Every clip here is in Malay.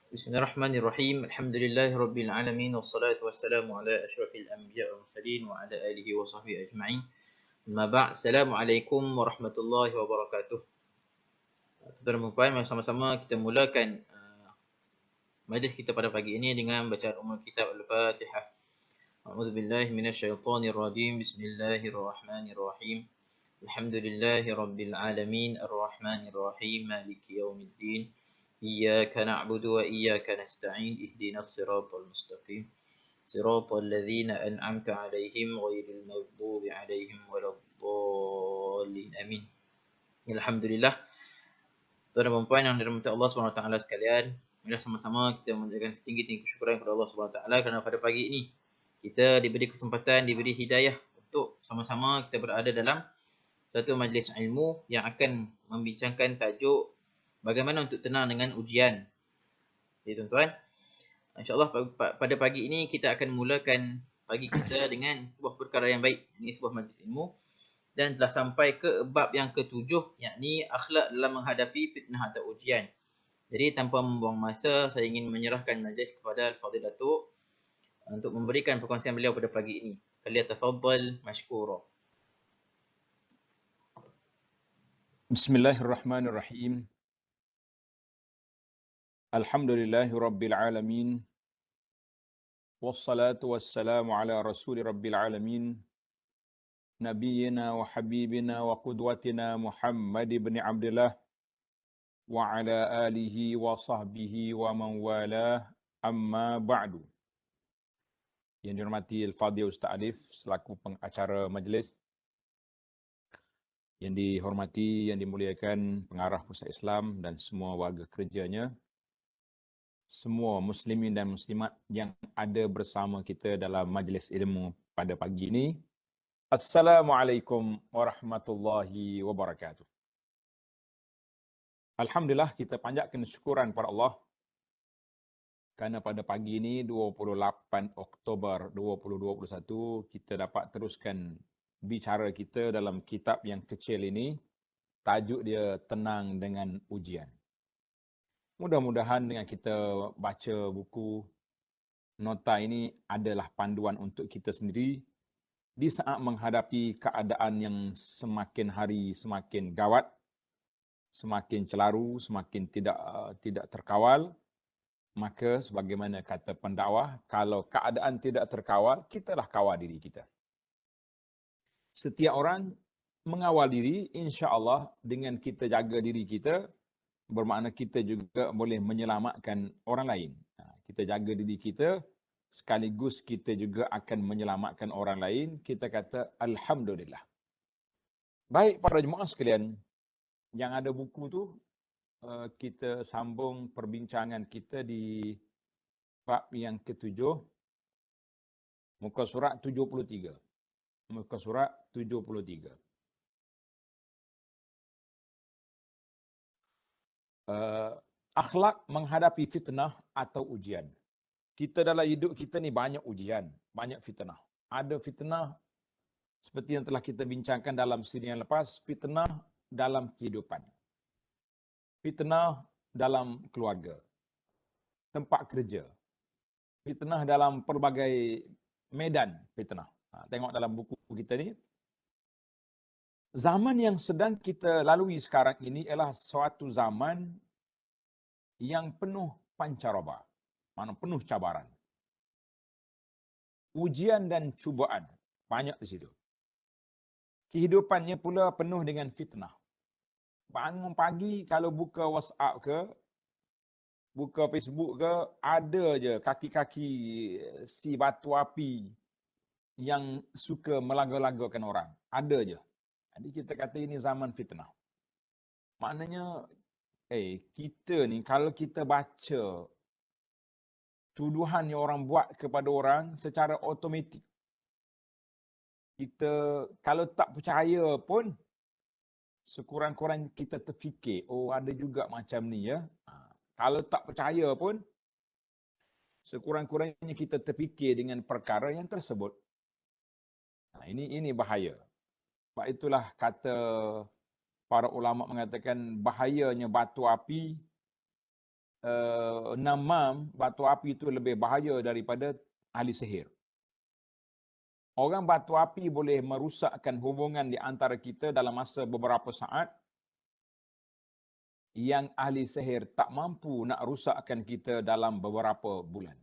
Bismillahirrahmanirrahim. Alhamdulillahirabbil alamin wassalatu wassalamu ala asyrafil anbiya'i wal mursalin wa ala alihi wa sahbihi ajma'in. Amma ba'd. Assalamualaikum warahmatullahi wabarakatuh. Tuan-tuan dan puan, sama-sama kita mulakan majlis kita pada pagi ini dengan bacaan ummul kitab Al-Fatihah. A'udzubillahi minasyaitonir rajim. Bismillahirrahmanirrahim. Alhamdulillahirabbil alamin arrahmanir rahim maliki yaumiddin. إياك نعبد وإياك نستعين اهدنا الصراط المستقيم صراط الذين أنعمت عليهم غير المغضوب عليهم ولا الضالين آمين. Alhamdulillah, tuan dan puan yang dirahmati Allah SWT sekalian, marilah sama-sama kita menjaga setinggi-tinggi kesyukuran kepada Allah SWT kerana pada pagi ini kita diberi kesempatan, diberi hidayah untuk sama-sama kita berada dalam satu majlis ilmu yang akan membincangkan tajuk bagaimana untuk tenang dengan ujian. Jadi tuan-tuan, insyaAllah pada pagi ini kita akan mulakan pagi kita dengan sebuah perkara yang baik. Ini sebuah majlis ilmu dan telah sampai ke bab yang ketujuh, yakni akhlak dalam menghadapi fitnah atau ujian. Jadi tanpa membuang masa, saya ingin menyerahkan majlis kepada Al-Fadhil Datuk untuk memberikan perkongsian beliau pada pagi ini. Falyatafaddal mashkura. Bismillahirrahmanirrahim. Alhamdulillahi rabbil alamin. Wassalatu wassalamu ala rasuli rabbil alamin. Nabiyyina wa habibina wa qudwatina Muhammad ibn Abdullah wa ala alihi wa sahbihi wa man walah, amma ba'du. Yang dihormati Al-Fadhil Ustaz Alif selaku pengacara majlis, yang dihormati, yang dimuliakan pengarah Pusat Islam dan semua warga kerjanya, semua muslimin dan muslimat yang ada bersama kita dalam majlis ilmu pada pagi ini. Assalamualaikum warahmatullahi wabarakatuh. Alhamdulillah, kita panjatkan syukuran kepada Allah kerana pada pagi ini 28 Oktober 2021 kita dapat teruskan bicara kita dalam kitab yang kecil ini. Tajuk dia Tenang dengan Ujian. Mudah-mudahan dengan kita baca buku nota ini adalah panduan untuk kita sendiri di saat menghadapi keadaan yang semakin hari semakin gawat, semakin celaru, semakin tidak terkawal. Maka sebagaimana kata pendakwah, kalau keadaan tidak terkawal, kitalah kawal diri kita. Setiap orang mengawal diri, insya-Allah dengan kita jaga diri kita, bermakna kita juga boleh menyelamatkan orang lain. Kita jaga diri kita, sekaligus kita juga akan menyelamatkan orang lain. Kita kata Alhamdulillah. Baik para jemaah sekalian, yang ada buku tu, kita sambung perbincangan kita di bab yang ketujuh, muka surat 73. Muka surat 73. Akhlak menghadapi fitnah atau ujian. Kita dalam hidup kita ni banyak ujian, banyak fitnah. Ada fitnah seperti yang telah kita bincangkan dalam siri yang lepas, fitnah dalam kehidupan. Fitnah dalam keluarga, tempat kerja. Fitnah dalam pelbagai medan fitnah. Tengok dalam buku kita ni. Zaman yang sedang kita lalui sekarang ini ialah suatu zaman yang penuh pancaroba, mana penuh cabaran. Ujian dan cubaan banyak di situ. Kehidupannya pula penuh dengan fitnah. Bangun pagi kalau buka WhatsApp ke, buka Facebook ke, ada je kaki-kaki si batu api yang suka melaga-lagakan orang. Ada je. Jadi kita kata ini zaman fitnah. Maknanya, kita ni kalau kita baca tuduhan yang orang buat kepada orang secara automatik, kita kalau tak percaya pun, sekurang-kurang kita terfikir, oh ada juga macam ni ya. Kalau tak percaya pun, sekurang-kurangnya kita terfikir dengan perkara yang tersebut. Ini bahaya. Sebab itulah kata para ulama mengatakan bahayanya batu api namam, batu api itu lebih bahaya daripada ahli sihir. Orang batu api boleh merusakkan hubungan di antara kita dalam masa beberapa saat yang ahli sihir tak mampu nak rusakkan kita dalam beberapa bulan.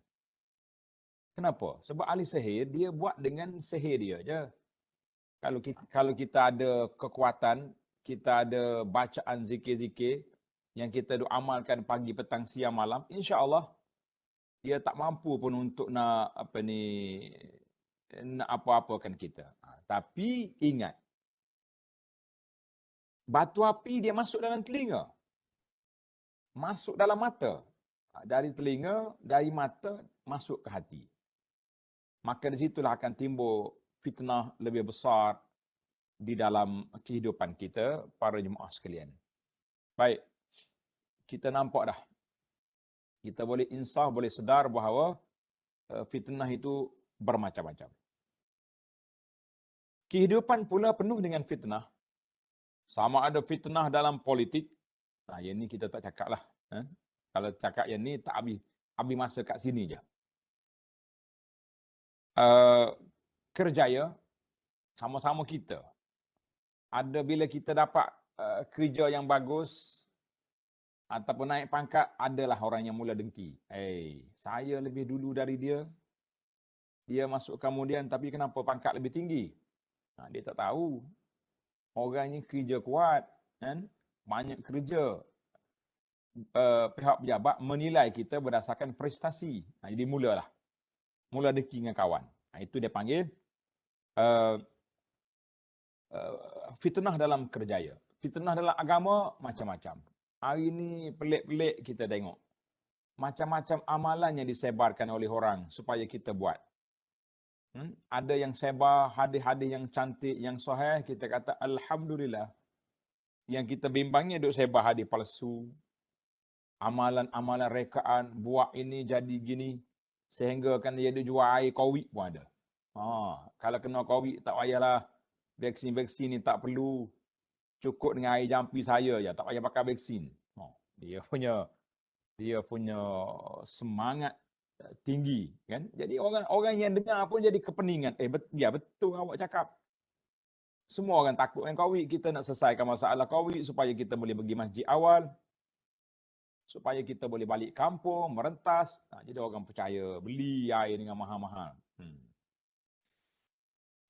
Kenapa? Sebab ahli sihir dia buat dengan sihir dia je. Kalau kita ada kekuatan, kita ada bacaan zikir-zikir yang kita duk amalkan pagi, petang, siang, malam, insya-Allah dia tak mampu pun untuk nak nak apa-apakan kita. Tapi ingat, batu api dia masuk dalam telinga, masuk dalam mata. Dari telinga, dari mata, masuk ke hati. Maka di situlah akan timbul fitnah lebih besar di dalam kehidupan kita, para jemaah sekalian. Baik, kita nampak dah. Kita boleh insaf, boleh sedar bahawa fitnah itu bermacam-macam. Kehidupan pula penuh dengan fitnah. Sama ada fitnah dalam politik. Yang ni kita tak cakap lah. Kalau cakap yang ni tak habis masa kat sini je. Kerjaya, sama-sama kita. Ada bila kita dapat kerja yang bagus, ataupun naik pangkat, adalah orang yang mula dengki. Saya lebih dulu dari dia. Dia masuk kemudian, tapi kenapa pangkat lebih tinggi? Dia tak tahu. Orangnya kerja kuat, kan? Banyak kerja. Pihak pejabat menilai kita berdasarkan prestasi. Jadi mula dengki dengan kawan. Itu dia panggil fitnah dalam kerjaya. Fitnah dalam agama macam-macam. Hari ini pelik-pelik kita tengok. Macam-macam amalan yang disebarkan oleh orang supaya kita buat. Ada yang sebar hadis-hadis yang cantik, yang sahih, kita kata Alhamdulillah. Yang kita bimbangnya duk sebar hadis palsu. Amalan-amalan rekaan, buat ini jadi gini. Sehingga kan dia ada jual air COVID pun ada. Kalau kena COVID tak payahlah. Vaksin-vaksin ni tak perlu. Cukup dengan air jampi saya je. Tak payah pakai vaksin. Dia punya semangat tinggi, kan? Jadi orang yang dengar pun jadi kepeningan. Betul awak cakap. Semua orang takut dengan COVID. Kita nak selesaikan masalah COVID supaya kita boleh pergi masjid awal. Supaya kita boleh balik kampung, merentas. Jadi orang percaya, beli air dengan mahal-mahal.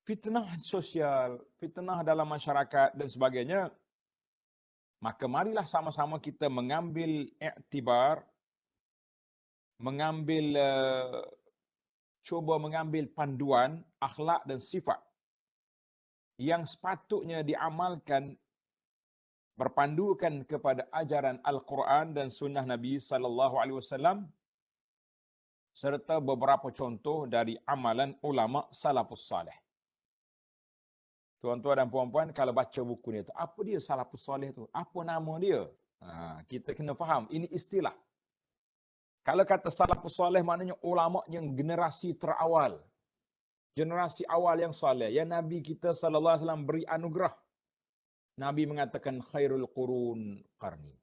Fitnah sosial, fitnah dalam masyarakat dan sebagainya. Maka marilah sama-sama kita mengambil iktibar, cuba mengambil panduan, akhlak dan sifat yang sepatutnya diamalkan berpandukan kepada ajaran Al-Quran dan sunnah Nabi SAW serta beberapa contoh dari amalan ulama salafus salih. Tuan-tuan dan puan-puan, kalau baca buku ni tu, apa dia salafus salih tu? Apa nama dia? Kita kena faham, ini istilah. Kalau kata salafus salih maknanya ulama yang generasi terawal. Generasi awal yang salih, yang Nabi kita SAW beri anugerah. Nabi mengatakan khairul qurun qarni.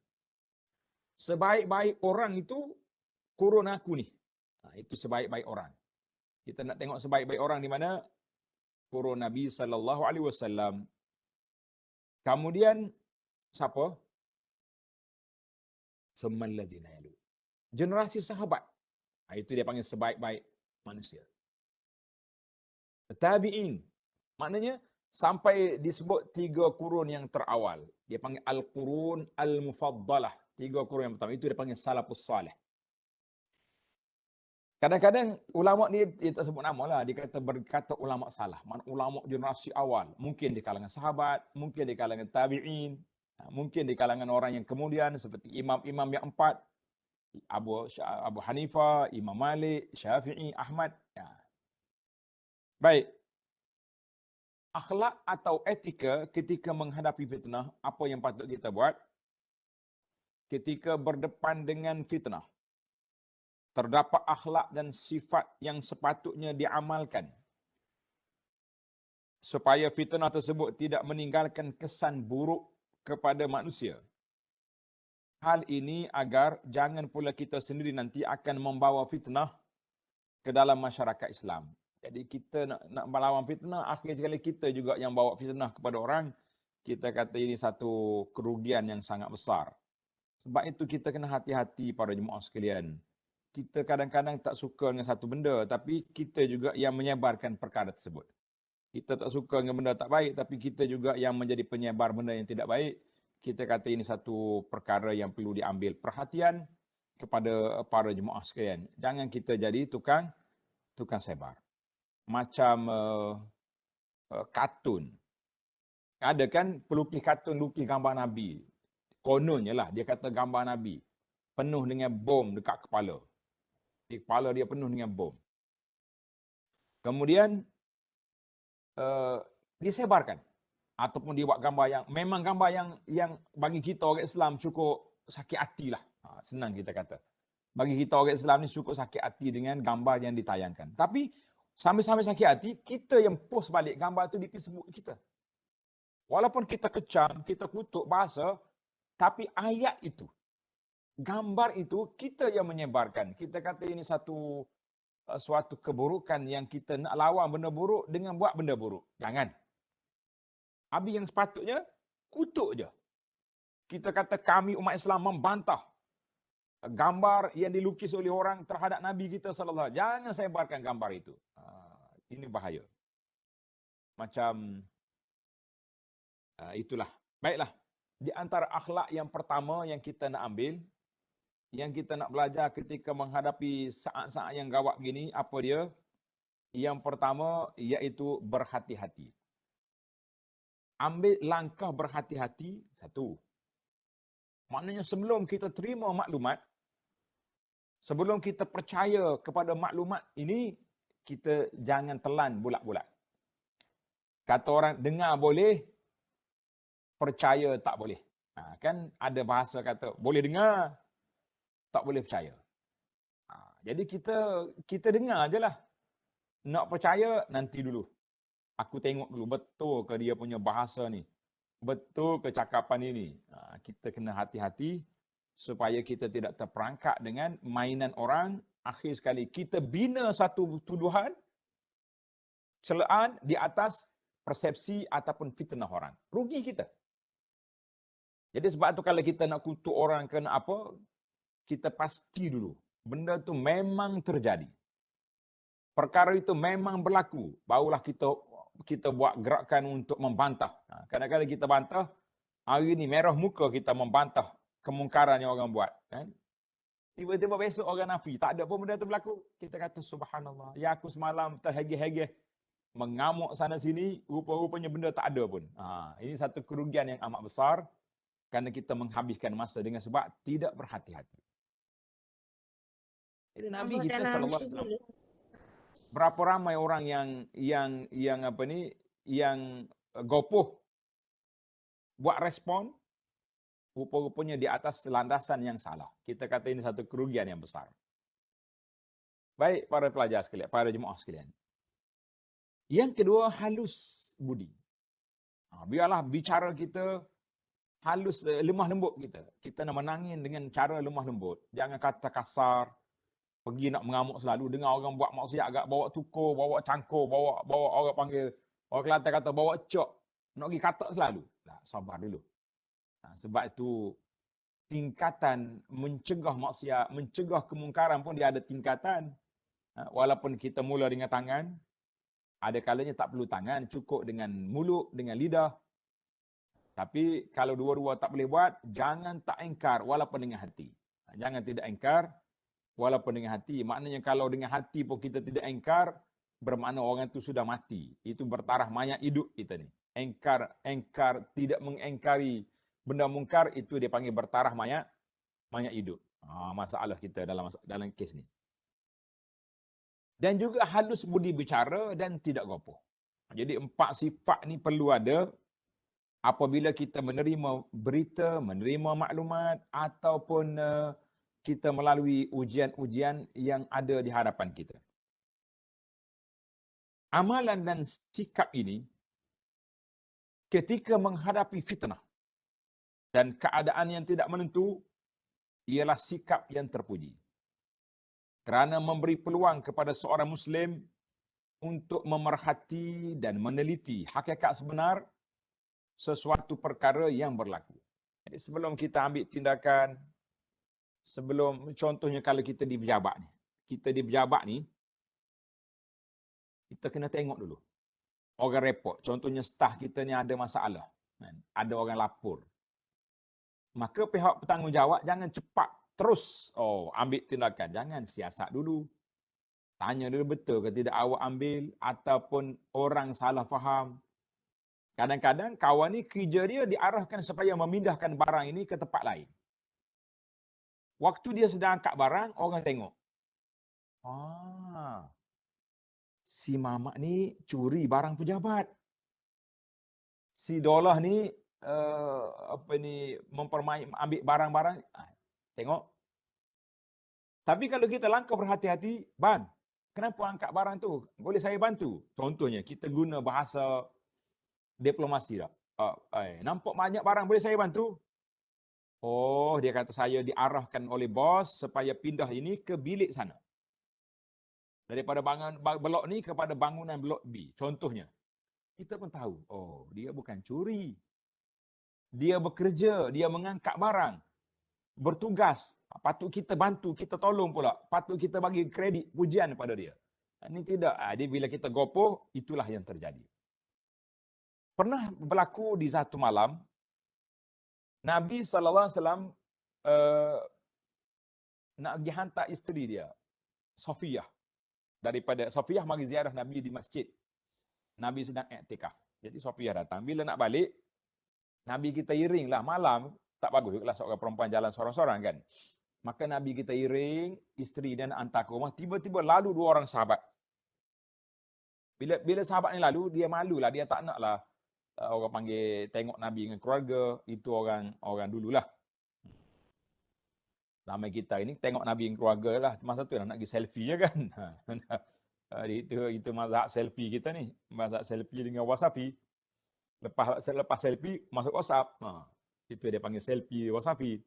Sebaik-baik orang itu kurun aku ni. Itu sebaik-baik orang. Kita nak tengok sebaik-baik orang di mana? Kurun Nabi SAW. Kemudian siapa? Summal ladzina yalu. Generasi sahabat. Itu dia panggil sebaik-baik manusia. Tabi'in. Maknanya sampai disebut 3 kurun yang terawal. Dia panggil al-qurun al-mufaddalah. 3 kurun yang pertama. Itu dia panggil salafus salih. Kadang-kadang ulama ni dia tak sebut nama lah. Dia berkata ulama salah. Maksudnya ulama generasi awal. Mungkin di kalangan sahabat, mungkin di kalangan tabi'in, mungkin di kalangan orang yang kemudian seperti imam-imam yang 4. Abu Hanifah, Imam Malik, Syafi'i, Ahmad. Baik. Akhlak atau etika ketika menghadapi fitnah, apa yang patut kita buat? Ketika berdepan dengan fitnah. Terdapat akhlak dan sifat yang sepatutnya diamalkan supaya fitnah tersebut tidak meninggalkan kesan buruk kepada manusia. hal ini agar jangan pula kita sendiri nanti akan membawa fitnah ke dalam masyarakat Islam. Jadi kita nak melawan fitnah, akhir sekali kita juga yang bawa fitnah kepada orang. Kita kata ini satu kerugian yang sangat besar. Sebab itu kita kena hati-hati para jemaah sekalian. Kita kadang-kadang tak suka dengan satu benda, tapi kita juga yang menyebarkan perkara tersebut. Kita tak suka dengan benda tak baik, tapi kita juga yang menjadi penyebar benda yang tidak baik. Kita kata ini satu perkara yang perlu diambil perhatian kepada para jemaah sekalian. Jangan kita jadi tukang sebar. Macam kartun. Ada kan pelukis kartun lukis gambar Nabi. Kononnya lah dia kata gambar Nabi penuh dengan bom dekat kepala. Di kepala dia penuh dengan bom. Kemudian disebarkan ataupun dia buat gambar yang memang gambar yang bagi kita orang Islam cukup sakit hati lah. Senang kita kata. Bagi kita orang Islam ni cukup sakit hati dengan gambar yang ditayangkan. Tapi sambil-sambil sakit hati, kita yang post balik gambar tu di Facebook kita. Walaupun kita kecam, kita kutuk bahasa, tapi ayat itu, gambar itu kita yang menyebarkan. Kita kata ini suatu keburukan yang kita nak lawan benda buruk dengan buat benda buruk. Jangan. Habis yang sepatutnya, kutuk je. Kita kata kami umat Islam membantah gambar yang dilukis oleh orang terhadap Nabi kita sallallahu alaihi wasallam. Jangan sebarkan gambar itu. Ini bahaya. Macam itulah. Baiklah. Di antara akhlak yang pertama yang kita nak ambil, yang kita nak belajar ketika menghadapi saat-saat yang gawat gini, apa dia? Yang pertama iaitu berhati-hati. Ambil langkah berhati-hati, satu. Maknanya sebelum kita terima maklumat, sebelum kita percaya kepada maklumat ini, kita jangan telan bulat-bulat. Kata orang, dengar boleh, percaya tak boleh. Kan ada bahasa kata, boleh dengar, tak boleh percaya. Jadi kita dengar je lah. Nak percaya, nanti dulu. Aku tengok dulu, betul ke dia punya bahasa ni? Betul ke cakapan ini? Kita kena hati-hati supaya kita tidak terperangkap dengan mainan orang. Akhir sekali, kita bina satu tuduhan, celaan di atas persepsi ataupun fitnah orang. Rugi kita. Jadi sebab tu kalau kita nak kutuk orang kena apa, kita pasti dulu. Benda tu memang terjadi. Perkara itu memang berlaku. Barulah kita buat gerakan untuk membantah. Kadang-kadang kita bantah, hari ni merah muka kita membantah kemungkaran yang orang buat. Kan? Tiba-tiba besok orang nafi. Tak ada pun benda tu berlaku. Kita kata subhanallah. Ya aku semalam terhegeh-hegeh. Mengamuk sana sini. Rupa-rupanya benda tak ada pun. Ini satu kerugian yang amat besar. Kerana kita menghabiskan masa dengan sebab tidak berhati-hati. Jadi Nabi kita sallallahu alaihi wasallam. Berapa ramai orang yang gopoh buat respon, rupa-rupanya di atas landasan yang salah. Kita kata ini satu kerugian yang besar. Baik para pelajar sekalian, para jemaah sekalian. Yang kedua, halus budi. Biarlah bicara kita halus, lemah lembut kita. Kita nak menangin dengan cara lemah lembut. Jangan kata kasar, pergi nak mengamuk selalu, dengar orang buat maksiat agak bawa tukur, bawa cangkur, bawa orang panggil, orang Kelantan kata bawa cok, nak pergi kata selalu. Sabar dulu. Sebab itu tingkatan mencegah maksiat, mencegah kemungkaran pun dia ada tingkatan. Walaupun kita mula dengan tangan, ada kalanya tak perlu tangan, cukup dengan mulut, dengan lidah. Tapi kalau dua-dua tak boleh buat, jangan tak engkar walaupun dengan hati. Jangan tidak engkar walaupun dengan hati. Maknanya kalau dengan hati pun kita tidak engkar, bermakna orang itu sudah mati. Itu bertaraf mayat hidup kita ni. Engkar, tidak mengengkari benda mungkar, itu dia panggil bertaraf mayat hidup. Masalah kita dalam kes ni. Dan juga halus budi bicara dan tidak gopoh. Jadi 4 sifat ni perlu ada apabila kita menerima berita, menerima maklumat ataupun kita melalui ujian-ujian yang ada di hadapan kita. Amalan dan sikap ini ketika menghadapi fitnah dan keadaan yang tidak menentu, ialah sikap yang terpuji. Kerana memberi peluang kepada seorang Muslim untuk memerhati dan meneliti hakikat sebenar sesuatu perkara yang berlaku. Jadi sebelum kita ambil tindakan, contohnya kalau kita di pejabat ni. Kita di pejabat ni, kita kena tengok dulu. Orang report, contohnya staf kita ni ada masalah. Ada orang lapor. Maka pihak bertanggungjawab jangan cepat terus ambil tindakan. Jangan siasat dulu. Tanya dulu betul ke tidak awak ambil ataupun orang salah faham. Kadang-kadang kawan ni kerja dia diarahkan supaya memindahkan barang ini ke tempat lain. Waktu dia sedang angkat barang, orang tengok. Si mamak ni curi barang pejabat. Si Dolah ni ambil barang-barang. Tengok. Tapi kalau kita langkah berhati-hati, Ban, kenapa angkat barang tu? Boleh saya bantu? Contohnya, kita guna bahasa diplomasi tak? Nampak banyak barang, boleh saya bantu? Oh, dia kata saya diarahkan oleh bos supaya pindah ini ke bilik sana. Daripada blok ni kepada bangunan blok B. Contohnya. Kita pun tahu, dia bukan curi. Dia bekerja, dia mengangkat barang. Bertugas. Patut kita bantu, kita tolong pula. Patut kita bagi kredit, pujian pada dia. Ini tidak. Dia bila kita gopoh, itulah yang terjadi. Pernah berlaku di satu malam, Nabi SAW nak pergi hantar isteri dia, Safiyah. Daripada Safiyah mari ziarah Nabi di masjid. Nabi sedang iktikaf. Jadi Safiyah datang. Bila nak balik, Nabi kita iring lah malam. Tak bagus lah seorang perempuan jalan sorang-sorang kan. Maka Nabi kita iring, isteri dia nak hantar ke rumah. Tiba-tiba lalu dua orang sahabat. Bila sahabat ni lalu, dia malu lah. Dia tak nak lah orang panggil tengok Nabi dengan keluarga. Itu orang dululah. Ramai kita ini tengok Nabi dengan keluarga lah. Masa tu nak pergi selfie je kan. Itu mazhab selfie kita ni. Mazhab selfie dengan WhatsApp. Lepas selfie, masuk WhatsApp. Itu dia panggil selfie WhatsApp.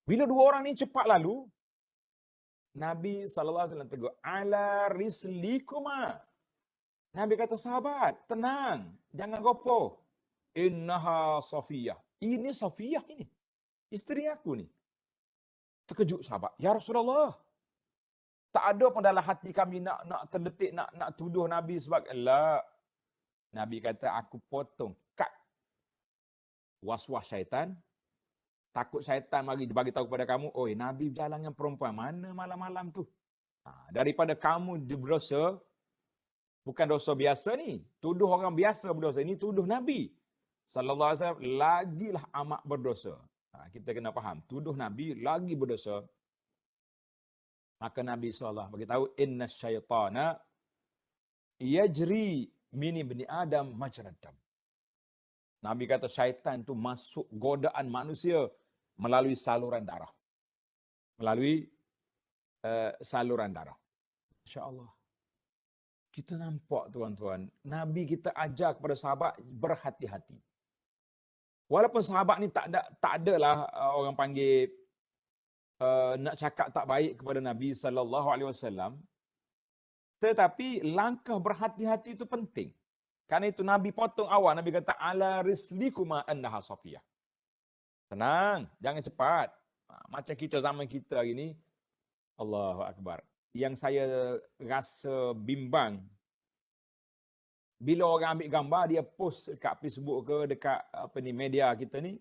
Bila dua orang ni cepat lalu, Nabi SAW tegur, ala rislikuma. Nabi kata, sahabat, tenang. Jangan gopoh. Innaha Safiyah. Ini Safiyah ini. Isteri aku ni. Terkejut sahabat. Ya Rasulullah. Tak ada pun dalam hati kami nak terdetik, nak tuduh Nabi sebagai la. Nabi kata, aku potong, cut was-was syaitan. Takut syaitan mari bagi tahu kepada kamu, oi Nabi berjalan dengan perempuan mana malam-malam tu. Daripada kamu berdosa, bukan dosa biasa ni. Tuduh orang biasa berdosa. Ini tuduh Nabi sallallahu alaihi wasallam lagilah amat berdosa. Kita kena faham, tuduh Nabi lagi berdosa. Maka Nabi SAW beritahu, inna syaitana yajri min ibni Adam majrad dam. Nabi kata syaitan tu masuk godaan manusia melalui saluran darah. Melalui saluran darah. Insya-Allah. Kita nampak tuan-tuan, Nabi kita ajar kepada sahabat berhati-hati. Walaupun sahabat ni tak adalah orang panggil nak cakap tak baik kepada Nabi sallallahu alaihi wasallam, tetapi langkah berhati-hati itu penting. Karena itu Nabi potong awal, Nabi kata ala rislikuma annaha Safiyah. Tenang, jangan cepat. Macam kita zaman kita hari ni, Allahu akbar. Yang saya rasa bimbang, bila orang ambil gambar, dia post dekat Facebook ke, dekat media kita ni,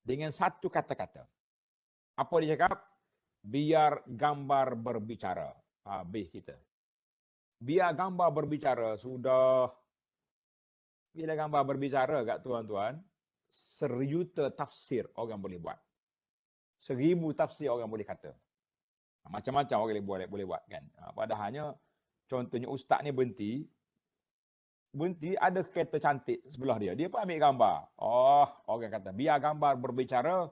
dengan satu kata-kata. Apa dia cakap? Biar gambar berbicara. Habis kita. Biar gambar berbicara. Sudah. Bila gambar berbicara kat tuan-tuan, 1,000,000 tafsir orang boleh buat. 1,000 tafsir orang boleh kata. Macam-macam orang boleh buat kan. Padahalnya, contohnya ustaz ni berhenti ada kereta cantik sebelah dia. Dia pun ambil gambar. Orang kata, biar gambar berbicara,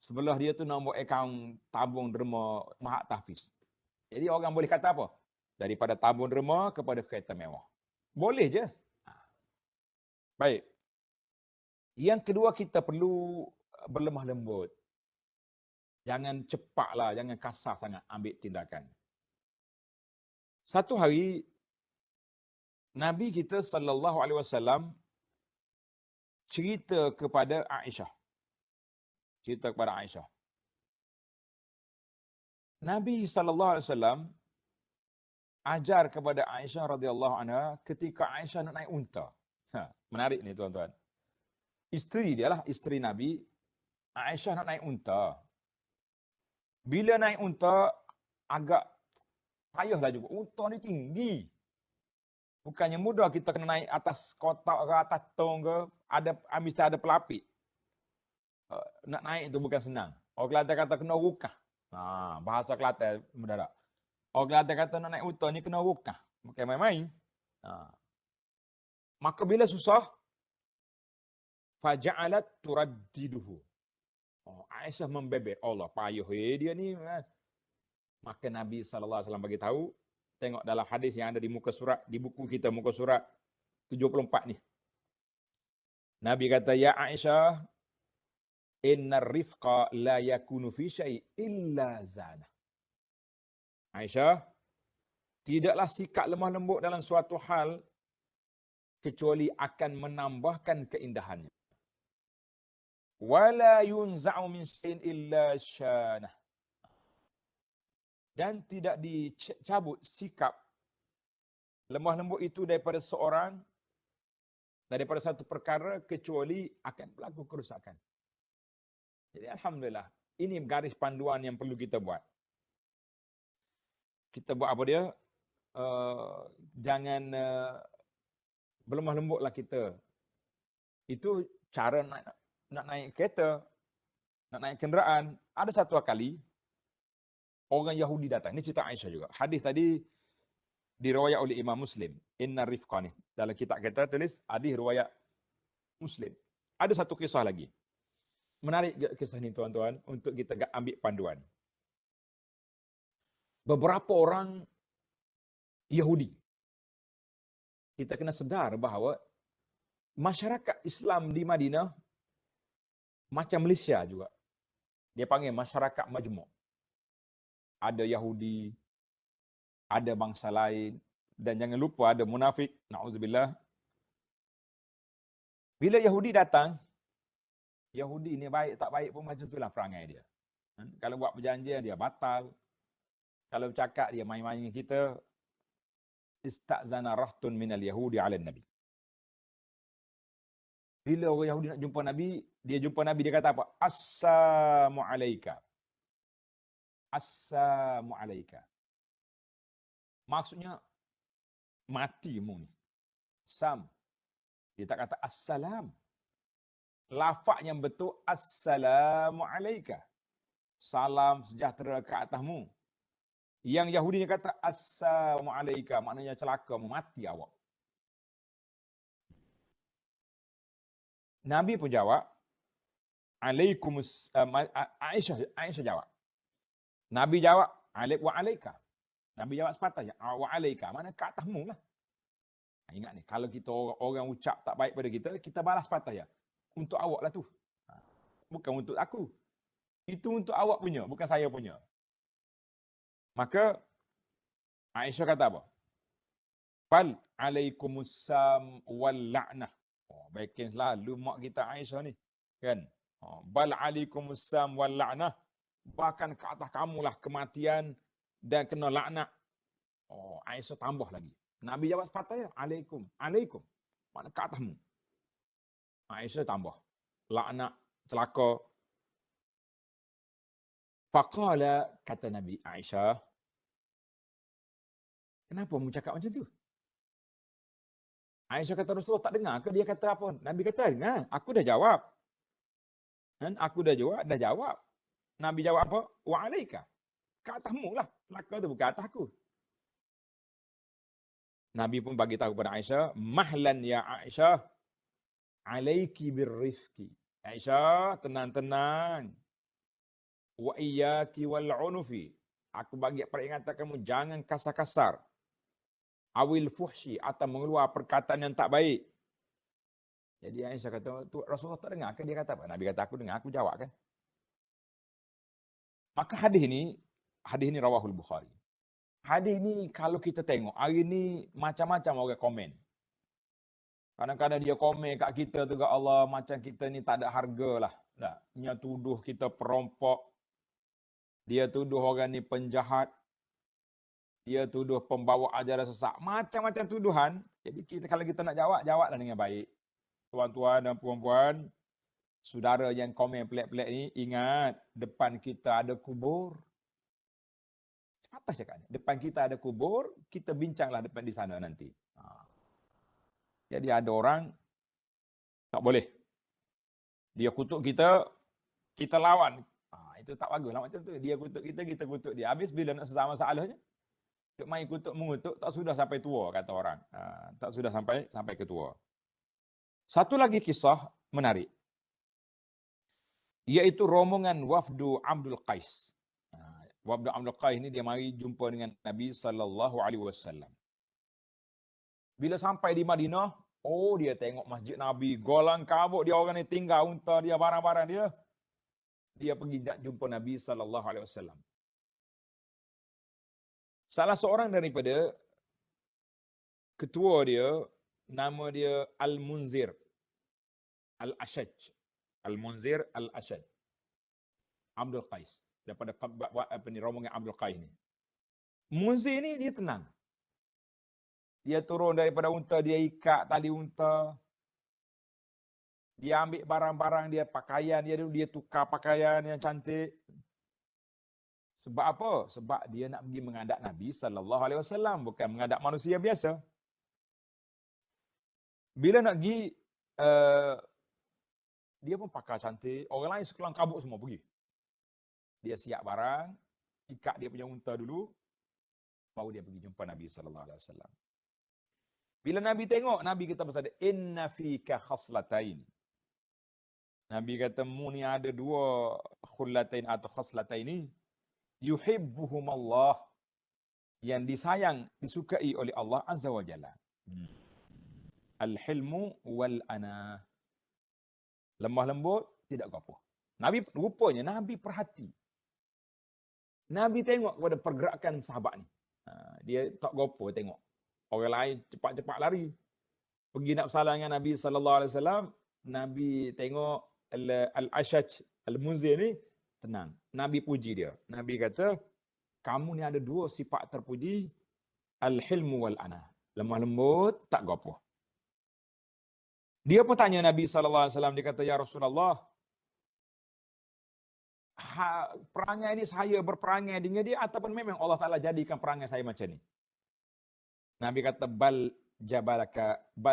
sebelah dia tu nombor akaun tabung derma Mahat Tahfiz. Jadi orang boleh kata apa? Daripada tabung derma kepada kereta mewah. Boleh je. Baik. Yang kedua, kita perlu berlemah lembut. Jangan cepatlah, jangan kasar sangat ambil tindakan. Satu hari Nabi kita sallallahu alaihi wasallam cerita kepada Aisyah. Cerita kepada Aisyah. Nabi sallallahu alaihi wasallam ajar kepada Aisyah radhiyallahu anha ketika Aisyah nak naik unta. Menarik ni tuan-tuan. Isteri dia lah, isteri Nabi. Aisyah nak naik unta. Bila naik unta, agak payahlah juga. Unta ni tinggi. Bukannya mudah kita kena naik atas kotak ke, atas tong ke, mesti ada pelapik. Nak naik itu bukan senang. Orang Kelantan kata kena rukah. Bahasa Kelantan mendadak. Orang Kelantan kata nak naik unta ni kena rukah. Bukan main-main. Maka bila susah, faja'alat turaddiduhu. Aisyah membebek. Allah, payah dia ni. Maka Nabi SAW bagi tahu, tengok dalam hadis yang ada di muka surat, di buku kita muka surat 74 ni. Nabi kata, ya Aisyah, inna rifqa la yakunu fi syai' illa zana. Aisyah, tidaklah sikap lemah lembut dalam suatu hal kecuali akan menambahkan keindahannya. Wala yunza'u min syai'in illa syanah. Dan tidak dicabut sikap lemah lembut itu daripada seorang, daripada satu perkara kecuali akan berlaku kerusakan. Jadi alhamdulillah, ini garis panduan yang perlu kita buat. Kita buat apa dia? Jangan berlemah lembutlah kita. Itu cara nak naik kereta, nak naik kenderaan. Ada satu kali orang Yahudi datang. Ini cerita Aisyah juga. Hadis tadi diriwayat oleh Imam Muslim. Inna rifqa ni. Dalam kitab kita tulis hadis riwayat Muslim. Ada satu kisah lagi. Menarik kisah ni tuan-tuan untuk kita ambil panduan. Beberapa orang Yahudi, kita kena sedar bahawa masyarakat Islam di Madinah macam Malaysia juga. Dia panggil masyarakat majmuk. Ada Yahudi, ada bangsa lain, dan jangan lupa ada munafik, na'udzubillah. Bila Yahudi datang, Yahudi ni baik tak baik pun macam itulah perangai dia. Kalau buat perjanjian dia batal. Kalau bercakap dia main-main dengan kita. Ista'zana rahtun minal Yahudi 'ala Nabi. Bila orang Yahudi nak jumpa Nabi, dia jumpa Nabi, dia kata apa? Assalamu alayka. Assalamu alayka. Maksudnya matimu ni. Sam. Dia tak kata assalam. Lafaz yang betul assalamu alayka. Salam sejahtera ke atasmu. Yang Yahudi ni kata assalamu alayka, maknanya celaka, mati awak. Nabi pun jawab, alaikumus Aisyah jawab. Nabi jawab, wa alayka. Nabi jawab sepatahnya, wa alayka, mana ke atasmu lah. Ingat ni, kalau kita orang ucap tak baik pada kita, kita balas sepatahnya. Untuk awak lah tu. Bukan untuk aku. Itu untuk awak punya, bukan saya punya. Maka Aisyah kata apa? Fal alaikumusam wal la'nah. Baikin selalu mak kita Aisyah ni. Kan? Bal alaikumusam wal la'nah. Bahkan ke atas kamulah kematian dan kena laknat. Aisyah tambah lagi. Nabi jawab sepatahnya. Alaikum. Alaikum. Mana ke atasmu. Aisyah tambah. Laknat, celaka. Faqala, kata Nabi Aisyah, kenapa mu cakap macam tu? Aisyah kata, Rasulullah tak dengar ke dia kata apa? Nabi kata, dengar, aku dah jawab. Dan aku dah jawab. Nabi jawab apa? Wa alaika. Ke atasmu lah. Laka tu bukan atas aku. Nabi pun bagi tahu kepada Aisyah, mahlan ya Aisyah, alaiki birrifqi. Aisyah, tenang-tenang. Wa iyyaki wal unufi. Aku bagi peringatan kamu, jangan kasar-kasar. Awil fuhsi, atau mengeluar perkataan yang tak baik. Jadi Aisyah kata, Rasulullah tak dengar ke dia kata apa? Nabi kata, aku dengar, aku jawab kan. Maka hadis ini rawahul Bukhari. Hadis ni kalau kita tengok, hari ni macam-macam orang komen. Kadang-kadang dia komen kat kita tu, kat Allah, macam kita ni tak ada harga lah. Dia tuduh kita perampok. Dia tuduh orang ni penjahat. Dia tuduh pembawa ajaran sesat. Macam-macam tuduhan. Jadi kalau kita nak jawab, jawablah dengan baik. Tuan-tuan dan puan-puan, saudara yang komen pelik-pelik ni, ingat, depan kita ada kubur. Sepatah cakap ni. Depan kita ada kubur, kita bincanglah depan di sana nanti. Jadi ada orang, tak boleh. Dia kutuk kita, kita lawan. Itu tak bagus lah macam tu. Dia kutuk kita kutuk dia. Habis bila nak selesai masalahnya, duk main kutuk mengutuk, tak sudah sampai tua, kata orang. Tak sudah sampai ke tua. Satu lagi kisah menarik. Iaitu rombongan Wafdu Abdul Qais. Wafdu Abdul Qais ni dia mari jumpa dengan Nabi SAW. Bila sampai di Madinah, dia tengok masjid Nabi, golang kabut dia, orang ni tinggal unta dia, barang-barang dia. Dia pergi nak jumpa Nabi SAW. Salah seorang daripada ketua dia, nama dia Al-Munzir Al-Ashaj. Al-Munzir Al-Ashaj. Abdul Qais. Daripada rombongan Abdul Qais ni. Munzir ni dia tenang. Dia turun daripada unta, dia ikat tali unta. Dia ambil barang-barang dia, pakaian dia tukar pakaian yang cantik. Sebab apa? Sebab dia nak pergi menghadap Nabi SAW, bukan menghadap manusia biasa. Bila nak pergi, dia pun pakai cantik. Orang lain sekelang kabut semua pergi. Dia siap barang, ikat dia punya unta dulu, baru dia pergi jumpa Nabi SAW. Bila Nabi tengok, Nabi kata bersabda, inna fika khaslatain. Nabi kata, mu ni ada dua khullatain atau khaslatain ni, yuhibbuhum Allah, yang disayang, disukai oleh Allah Azza wa Jalla. Al-hilmu wal-ana. Lemah lembut, tidak gapo. Rupanya Nabi perhati. Nabi tengok kepada pergerakan sahabat ni. Dia tak gapo tengok. Orang lain cepat-cepat lari. Pergi nak bersalam dengan Nabi SAW. Nabi tengok Al-Ashaj, Al-Munzir ni tenang. Nabi puji dia. Nabi kata, kamu ni ada dua sifat terpuji. Al-hilmu wal-ana. Lemah lembut, tak gapo. Dia pun tanya Nabi SAW. Dia kata, ya Rasulullah, perangai ni saya berperangai dengan dia ataupun memang Allah Ta'ala jadikan perangai saya macam ni? Nabi kata,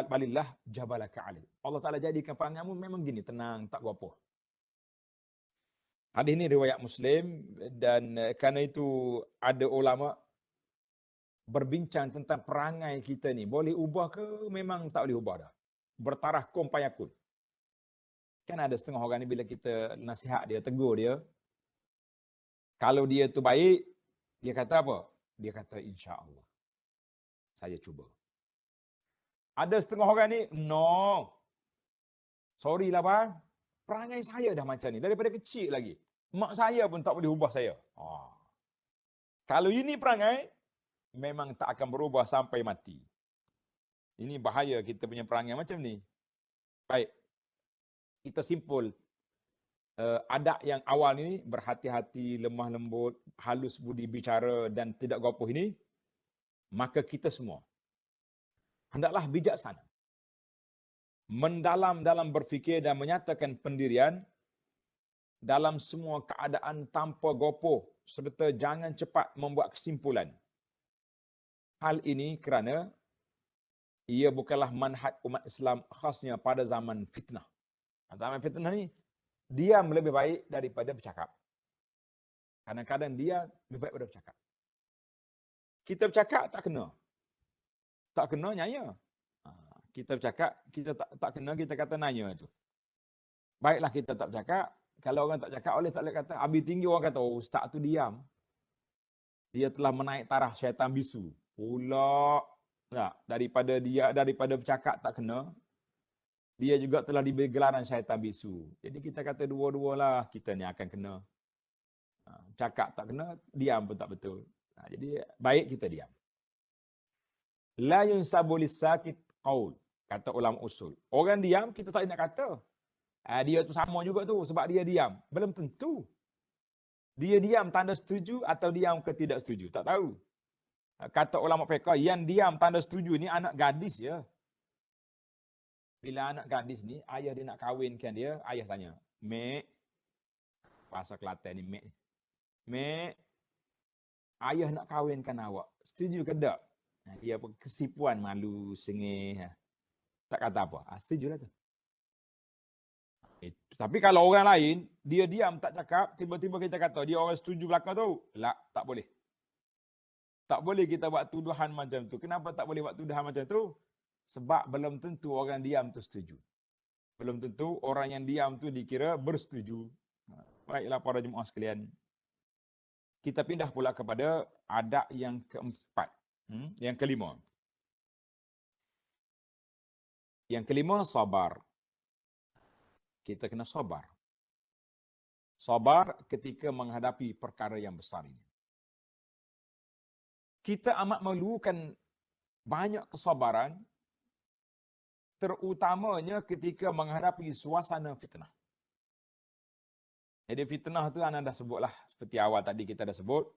balillah jabalaka alih. Allah Ta'ala jadikan perangaimu memang gini, tenang, tak apa. Hadis ini riwayat Muslim, dan kerana itu ada ulama berbincang tentang perangai kita ni. Boleh ubah ke memang tak boleh ubah dah? Bertarah kum payakun. Kan ada setengah orang ni bila kita nasihat dia, tegur dia, kalau dia tu baik, dia kata apa? Dia kata insya-Allah. Saya cuba. Ada setengah orang ni, no. Sorry lah bang. Perangai saya dah macam ni. Daripada kecil lagi. Mak saya pun tak boleh ubah saya. Kalau ini perangai, memang tak akan berubah sampai mati. Ini bahaya kita punya perangai macam ni. Baik. Kita simpul. Adab yang awal ni, berhati-hati, lemah lembut, halus budi bicara dan tidak gapoh ini, maka kita semua hendaklah bijaksana, mendalam dalam berfikir dan menyatakan pendirian dalam semua keadaan tanpa gapoh, serta jangan cepat membuat kesimpulan. Hal ini kerana ia bukanlah manhaj umat Islam, khasnya pada zaman fitnah. Zaman fitnah ni, diam lebih baik daripada bercakap. Kadang-kadang dia lebih baik daripada bercakap. Kita bercakap tak kena. Tak kena nyaya. Kita bercakap, kita tak kena, kita kata nanya tu. Baiklah kita tak bercakap. Kalau orang tak cakap, tak boleh kata. Habis tinggi orang kata, oh ustaz tu diam. Dia telah menaik taraf syaitan bisu. Pula, daripada bercakap tak kena, dia juga telah diberi gelaran syaitan bisu. Jadi kita kata dua-dualah kita ni akan kena. Cakap tak kena, diam pun tak betul. Jadi baik kita diam. La yunsabu lis-sakit qaul, kata ulama usul. Orang diam kita tak nak kata. Dia tu sama juga tu sebab dia diam. Belum tentu. Dia diam tanda setuju atau diam ke tidak setuju, tak tahu. Kata ulama fiqh, yang diam tanda setuju ni anak gadis ya. Bila anak gadis ni, ayah dia nak kahwinkan dia, ayah tanya, "Mek," bahasa Kelantan ni, "Mek. Mek, ayah nak kahwinkan awak. Setuju ke tak?" Dia kesipuan, malu, sengih. Tak kata apa. Setujulah tu. Tapi kalau orang lain, dia diam tak cakap, tiba-tiba kita kata dia orang setuju belakang tu. Tak boleh. Tak boleh kita buat tuduhan macam tu. Kenapa tak boleh buat tuduhan macam tu? Sebab belum tentu orang diam tu setuju. Belum tentu orang yang diam tu dikira bersetuju. Baiklah para jemaah sekalian. Kita pindah pula kepada adab yang keempat. Yang kelima. Yang kelima, sabar. Kita kena sabar. Sabar ketika menghadapi perkara yang besar ini. Kita amat memerlukan banyak kesabaran, terutamanya ketika menghadapi suasana fitnah. Jadi fitnah tu anda dah sebutlah, seperti awal tadi kita dah sebut,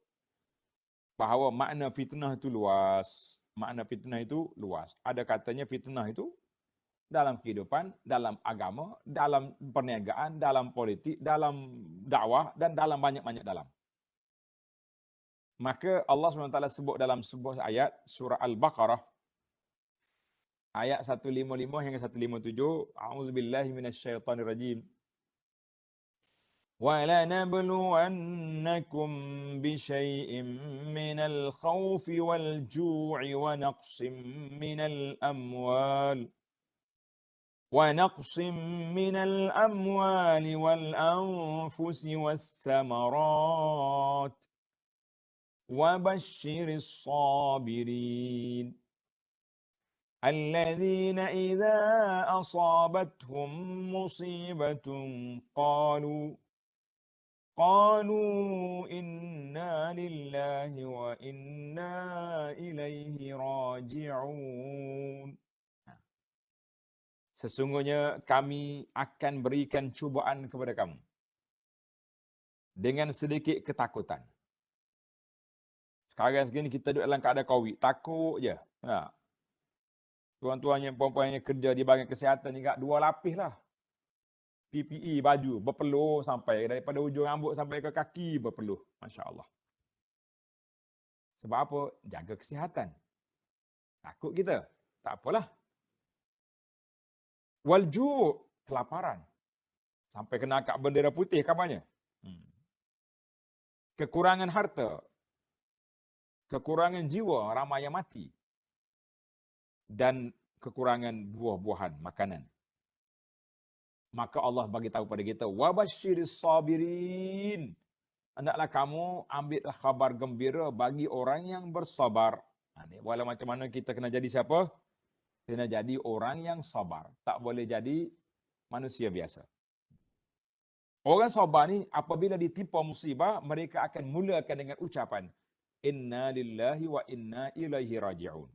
bahawa makna fitnah itu luas. Makna fitnah itu luas. Ada katanya fitnah itu dalam kehidupan, dalam agama, dalam perniagaan, dalam politik, dalam dakwah, dan dalam banyak-banyak dalam. Maka Allah SWT sebut dalam sebuah ayat, surah Al-Baqarah, ayat 155 hingga 157, A'udzubillahi minasyaitonirrajim. وَلَنَبْلُوَنَّكُمْ بِشَيْءٍ مِّنَ الْخَوْفِ وَالْجُوعِ وَنَقْصٍ مِّنَ الْأَمْوَالِ وَالْأَنفُسِ وَالثَّمَرَاتِ وَبَشِّرِ الصَّابِرِينَ الَّذِينَ إِذَا أَصَابَتْهُم مُّصِيبَةٌ قالوا إنا لله وإنا إليه راجعون. Sesungguhnya kami akan berikan cubaan kepada kamu dengan sedikit ketakutan. Sekarang segini kita duduk dalam keadaan COVID, takut je. Tuan-tuannya, puan-puannya kerja di bahagian kesihatan ni kat 2 lapis lah. PPE, baju, berpeluh sampai daripada ujung rambut sampai ke kaki berpeluh. Masya Allah. Sebab apa? Jaga kesihatan. Takut kita. Tak apalah. Walju', kelaparan. Sampai kena angkat bendera putih kabarnya. Kekurangan harta. Kekurangan jiwa, ramai yang mati. Dan kekurangan buah-buahan, makanan. Maka Allah bagi tahu pada kita, wabasyiris sabirin. Hendaklah kamu ambil khabar gembira bagi orang yang bersabar. Walau macam mana kita kena jadi siapa? Kena jadi orang yang sabar. Tak boleh jadi manusia biasa. Orang sabar ni apabila ditimpa musibah, mereka akan mulakan dengan ucapan, Inna lillahi wa inna ilaihi raji'un.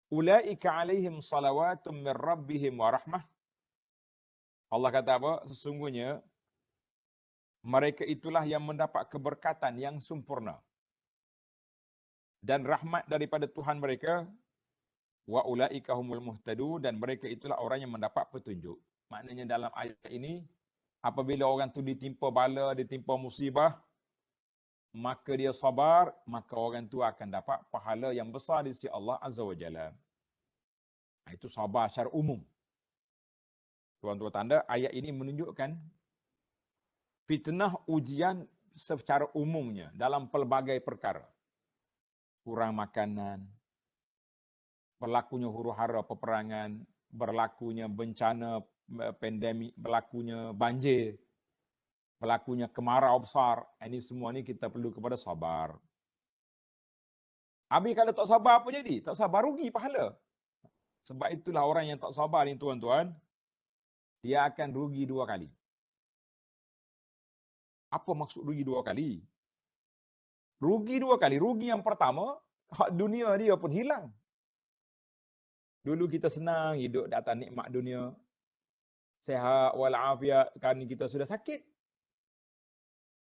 Ulaika alaihim salawatum min rabbihim wa rahmah. Allah kata apa? Sesungguhnya mereka itulah yang mendapat keberkatan yang sempurna dan rahmat daripada Tuhan mereka. Wa ulaika humul muhtadu, dan mereka itulah orang yang mendapat petunjuk. Maknanya dalam ayat ini, apabila orang tu ditimpa bala, ditimpa musibah, maka dia sabar, maka orang tu akan dapat pahala yang besar di sisi Allah Azza wa Jalla. Itu sabar secara umum. Tuan-tuan tanda, ayat ini menunjukkan fitnah ujian secara umumnya dalam pelbagai perkara. Kurang makanan, berlakunya huru-hara peperangan, berlakunya bencana pandemik, berlakunya banjir, berlakunya kemarau besar. Ini semua ni kita perlu kepada sabar. Habis kalau tak sabar apa jadi? Tak sabar rugi pahala. Sebab itulah orang yang tak sabar ni tuan-tuan, dia akan rugi 2 kali. Apa maksud rugi dua kali? Rugi dua kali. Rugi yang pertama, hak dunia dia pun hilang. Dulu kita senang hidup di atas nikmat dunia. Sehat walafiat, sekarang ni kita sudah sakit.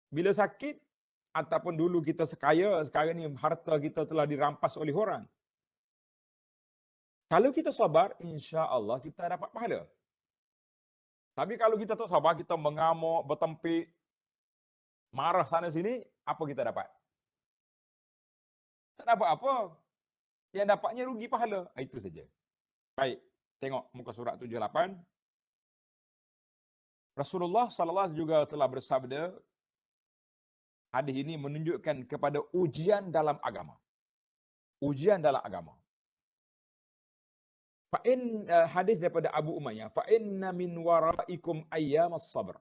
Bila sakit, ataupun dulu kita sekaya, sekarang ni harta kita telah dirampas oleh orang. Kalau kita sabar, insya-Allah kita dapat pahala. Tapi kalau kita tak sabar, kita mengamuk, bertempik, marah sana sini, apa kita dapat? Tak dapat apa. Yang dapatnya rugi pahala. Itu saja. Baik, tengok muka surat 78. Rasulullah sallallahu alaihi wasallam juga telah bersabda, hadis ini menunjukkan kepada ujian dalam agama. Ujian dalam agama. Hadis daripada Abu Umayyah, fa inna min waraikum ayyam as-sabr.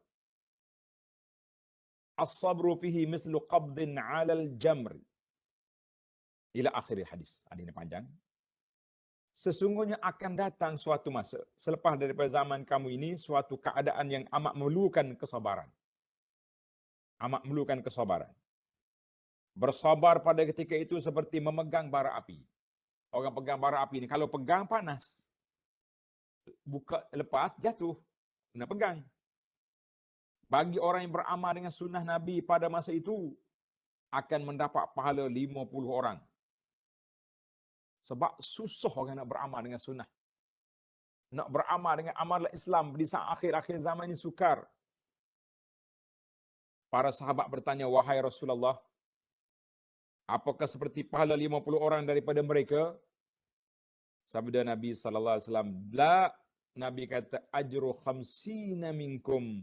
As-sabru fihi mislu qabdin 'ala al-jamr. Ila akhir hadis. Hadis ini panjang. Sesungguhnya akan datang suatu masa selepas daripada zaman kamu ini suatu keadaan yang amat memerlukan kesabaran. Amat memerlukan kesabaran. Bersabar pada ketika itu seperti memegang bara api. Orang pegang bara api ni kalau pegang panas. Buka lepas jatuh. Kena pegang. Bagi orang yang beramal dengan sunnah Nabi pada masa itu akan mendapat pahala 50 orang. Sebab susah orang nak beramal dengan sunnah. Nak beramal dengan amalan Islam di saat akhir-akhir zaman ini sukar. Para sahabat bertanya, wahai Rasulullah, apakah seperti pahala 50 orang daripada mereka? Sabda Nabi sallallahu alaihi wasallam, la, Nabi kata ajru 50 minkum,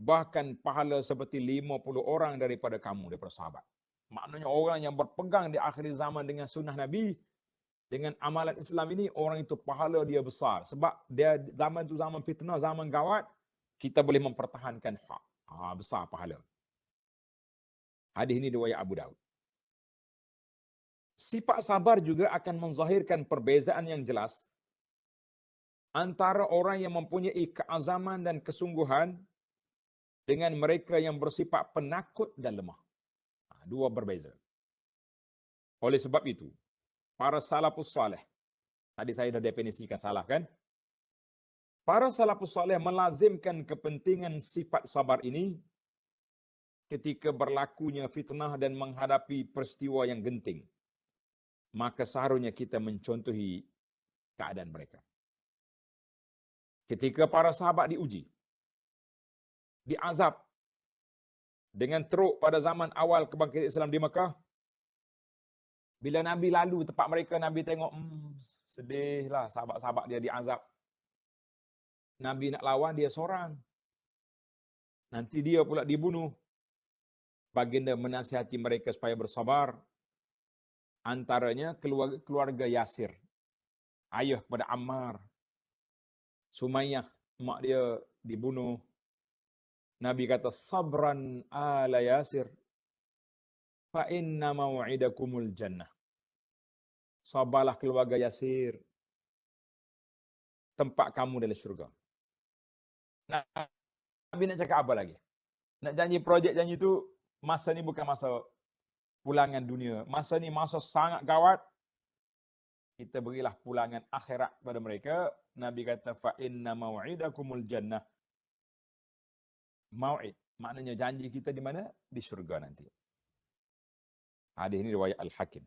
bahkan pahala seperti 50 orang daripada kamu, daripada sahabat. Maknanya orang yang berpegang di akhir zaman dengan sunnah Nabi, dengan amalan Islam ini, orang itu pahala dia besar. Sebab dia zaman itu zaman fitnah, zaman gawat, kita boleh mempertahankan hak. Besar pahala. Hadis ini riwayat Abu Daud. Sifat sabar juga akan menzahirkan perbezaan yang jelas antara orang yang mempunyai keazaman dan kesungguhan dengan mereka yang bersifat penakut dan lemah. Dua berbeza. Oleh sebab itu, para salafus salih, tadi saya dah definisikan salah kan? Para salafus salih melazimkan kepentingan sifat sabar ini ketika berlakunya fitnah dan menghadapi peristiwa yang genting. Maka seharusnya kita mencontohi keadaan mereka. Ketika para sahabat diuji, diazab dengan teruk pada zaman awal kebangkitan Islam di Mekah, bila Nabi lalu tempat mereka, Nabi tengok, sedihlah sahabat-sahabat dia diazab. Nabi nak lawan, dia seorang. Nanti dia pula dibunuh. Baginda menasihati mereka supaya bersabar. Antaranya keluarga Yasir. Ayah kepada Ammar. Sumayyah, mak dia dibunuh. Nabi kata, sabran ala Yasir. Fa inna maw'idakumul jannah. Sabarlah keluarga Yasir. Tempat kamu dalam syurga. Nabi nak cakap apa lagi? Nak janji projek janji tu, masa ni bukan masa pulangan dunia. Masa ni masa sangat gawat. Kita berilah pulangan akhirat kepada mereka. Nabi kata, fa inna maw'idakumul jannah. Mau'id, maknanya janji kita di mana? Di syurga nanti. Hadis ini riwayat Al-Hakim.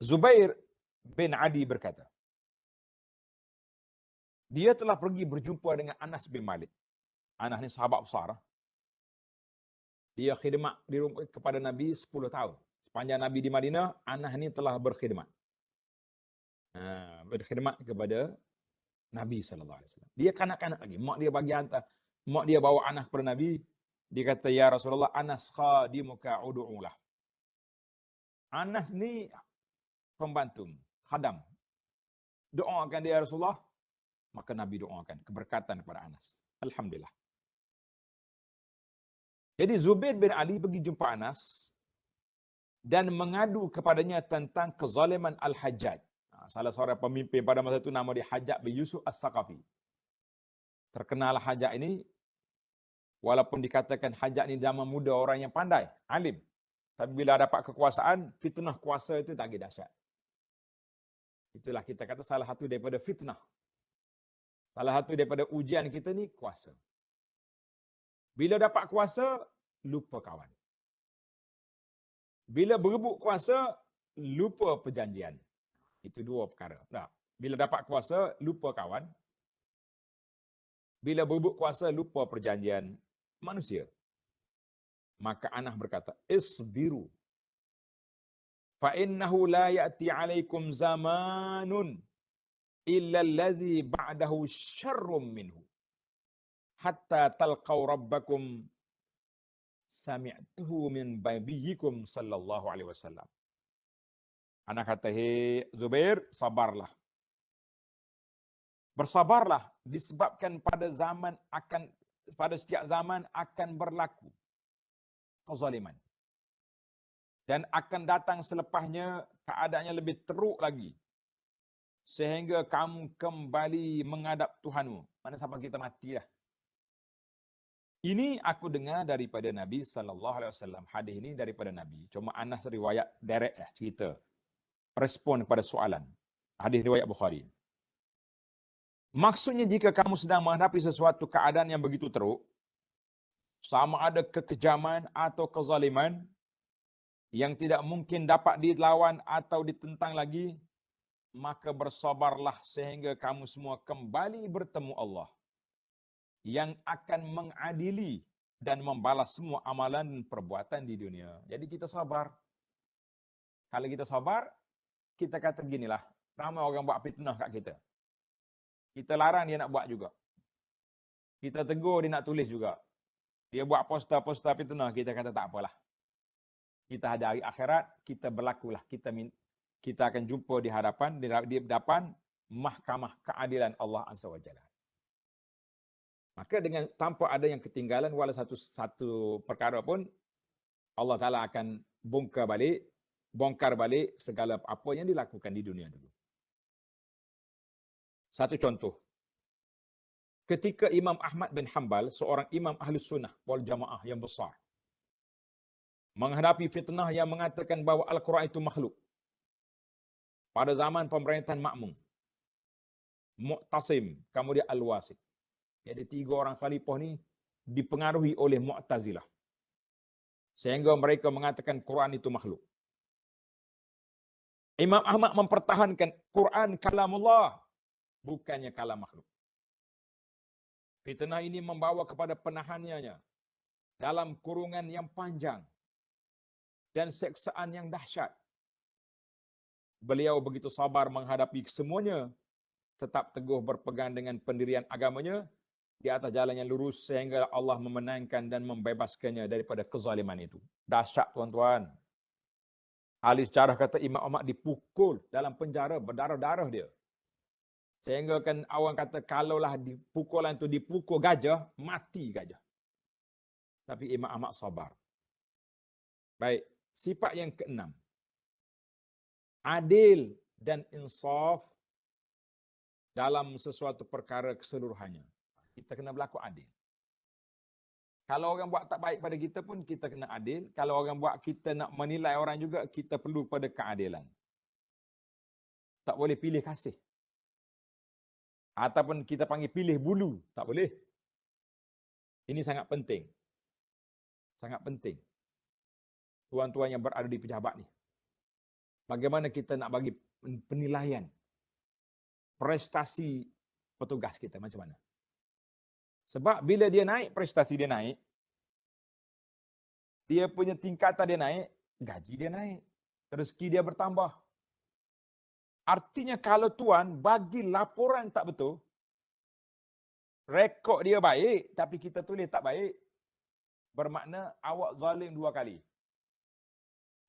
Zubair bin Adi berkata, dia telah pergi berjumpa dengan Anas bin Malik. Anas ni sahabat besar. Dia khidmat kepada Nabi 10 tahun. Sepanjang Nabi di Madinah, Anas ni telah berkhidmat. Berkhidmat kepada Nabi SAW. Dia kanak-kanak lagi. Mak dia bagi hantar. Mak dia bawa Anas kepada Nabi. Dia kata, ya Rasulullah, Anas khadimuka udu'ulah. Anas ni pembantu, khadam. Doakan dia ya Rasulullah. Maka Nabi doakan keberkatan kepada Anas. Alhamdulillah. Jadi Zubair bin Ali pergi jumpa Anas dan mengadu kepadanya tentang kezaliman Al-Hajjaj. Salah seorang pemimpin pada masa itu nama dia Hajjaj bin Yusuf As-Saqafi. Terkenal Hajjaj ini Walaupun dikatakan Hajjaj ni zaman muda, orang yang pandai, alim. Tapi bila dapat kekuasaan, fitnah kuasa itu tak dahsyat. Itulah kita kata salah satu daripada fitnah. Salah satu daripada ujian kita ni kuasa. Bila dapat kuasa, lupa kawan. Bila berebut kuasa, lupa perjanjian. Itu dua perkara. Nah, bila dapat kuasa, lupa kawan. Bila berebut kuasa, lupa perjanjian manusia. Maka Anas berkata, isbiru. Fa innahu la ya'ti 'alaikum zamanun illa allazi ba'dahu syarrum minhu. Hatta talqaw rabbakum sami'tuhu min babiyikum sallallahu alaihi wasallam. Anak kata, hei Zubair, sabarlah. Bersabarlah disebabkan pada setiap zaman akan berlaku kezaliman. Dan akan datang selepasnya keadaannya lebih teruk lagi. Sehingga kamu kembali menghadap Tuhanmu. Mana sampai kita mati dah. Ini aku dengar daripada Nabi SAW. Hadis ini daripada Nabi. Cuma Anas riwayat direct cerita. Respon kepada soalan. Hadis riwayat Bukhari. Maksudnya jika kamu sedang menghadapi sesuatu keadaan yang begitu teruk, sama ada kekejaman atau kezaliman, yang tidak mungkin dapat dilawan atau ditentang lagi, maka bersabarlah sehingga kamu semua kembali bertemu Allah yang akan mengadili dan membalas semua amalan dan perbuatan di dunia. Jadi kita sabar. Kalau kita sabar, kita kata beginilah, ramai orang buat fitnah kat kita. Kita larang dia nak buat juga. Kita tegur dia nak tulis juga. Dia buat poster-poster fitnah, kita kata tak apalah. Kita ada hari akhirat, kita berlakulah. Kita akan jumpa di hadapan mahkamah keadilan Allah Azza wa Jalla. Maka dengan tanpa ada yang ketinggalan walau satu perkara pun, Allah Ta'ala akan bongkar balik segala apa yang dilakukan di dunia dulu. Satu contoh. Ketika Imam Ahmad bin Hanbal, seorang imam Ahlus Sunnah wal Jamaah yang besar, menghadapi fitnah yang mengatakan bahawa Al-Quran itu makhluk. Pada zaman pemerintahan Ma'mun, Mu'tasim, kemudian Al-Wasit. Jadi 3 orang khalifah ni dipengaruhi oleh Mu'tazilah. Sehingga mereka mengatakan Quran itu makhluk. Imam Ahmad mempertahankan Quran kalamullah, bukannya kalam makhluk. Fitnah ini membawa kepada penahanannya dalam kurungan yang panjang dan seksaan yang dahsyat. Beliau begitu sabar menghadapi semuanya, tetap teguh berpegang dengan pendirian agamanya di atas jalan yang lurus sehingga Allah memenangkan dan membebaskannya daripada kezaliman itu. Dahsyat tuan-tuan. Ahli sejarah kata Imam Ahmad dipukul dalam penjara, berdarah-darah dia. Sehingga kan orang kata kalaulah pukulan itu dipukul gajah, mati gajah. Tapi Imam Ahmad sabar. Baik, sifat yang keenam. Adil dan insaf dalam sesuatu perkara keseluruhannya. Kita kena berlaku adil. Kalau orang buat tak baik pada kita pun kita kena adil. Kalau orang buat kita nak menilai orang juga, kita perlu pada keadilan. Tak boleh pilih kasih. Ataupun kita panggil pilih bulu. Tak boleh. Ini sangat penting. Sangat penting. Tuan-tuan yang berada di pejabat ni. Bagaimana kita nak bagi penilaian prestasi petugas kita macam mana? Sebab bila dia naik, prestasi dia naik, dia punya tingkatan dia naik, gaji dia naik, rezeki dia bertambah. Artinya kalau tuan bagi laporan tak betul, rekod dia baik tapi kita tulis tak baik, bermakna awak zalim 2 kali.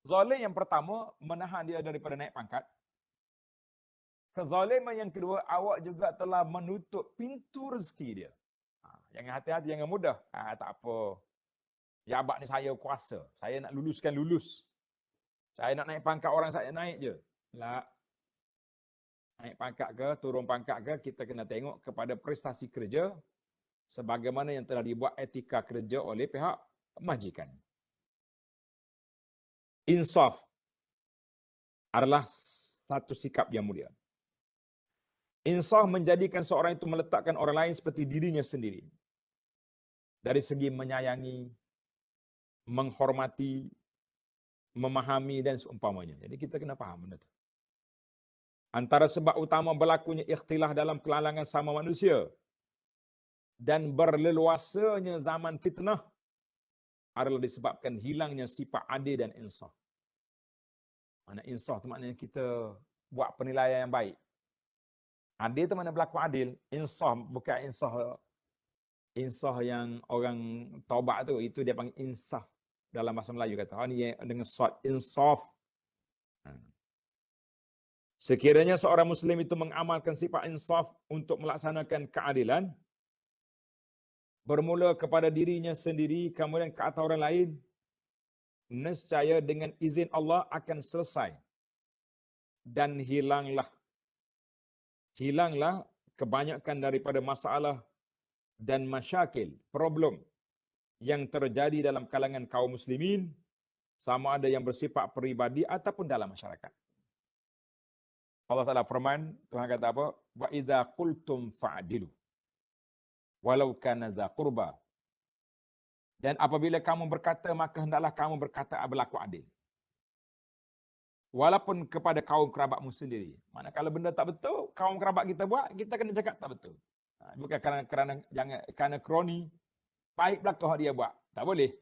Zalim yang pertama menahan dia daripada naik pangkat. Kezaliman yang kedua, awak juga telah menutup pintu rezeki dia. Jangan hati-hati, jangan mudah. Tak apa. Jabat ni saya kuasa. Saya nak luluskan lulus. Saya nak naik pangkat orang, saya naik je. Tak. Naik pangkat ke, turun pangkat ke, kita kena tengok kepada prestasi kerja sebagaimana yang telah dibuat etika kerja oleh pihak majikan. Insaf adalah satu sikap yang mulia. Insaf menjadikan seorang itu meletakkan orang lain seperti dirinya sendiri. Dari segi menyayangi, menghormati, memahami dan seumpamanya. Jadi kita kena faham benda itu. Antara sebab utama berlakunya ikhtilaf dalam kalangan sama manusia dan berleluasanya zaman fitnah adalah disebabkan hilangnya sifat adil dan insaf. Mana insaf itu maknanya kita buat penilaian yang baik. Adil itu mana berlaku adil. Insaf bukan insaf yang orang taubat tu, itu dia panggil insaf. Dalam bahasa Melayu kata, oh, ni dengan sad, insaf. Sekiranya seorang Muslim itu mengamalkan sifat insaf untuk melaksanakan keadilan, bermula kepada dirinya sendiri, kemudian ke atas orang lain, nescaya dengan izin Allah akan selesai. Dan hilanglah kebanyakan daripada masalah dan masyakil, problem yang terjadi dalam kalangan kaum muslimin, sama ada yang bersifat peribadi ataupun dalam masyarakat. Allah Ta'ala firman, Tuhan kata apa? Wa idza qultum fa'dilu walau kana dza qurba. Dan apabila kamu berkata, maka hendaklah kamu berkata berlaku adil. Walaupun kepada kaum kerabatmu sendiri. Mana kalau benda tak betul, kaum kerabat kita buat, kita kena cakap tak betul. Bukan kerana kroni, baik belakang dia buat. Tak boleh.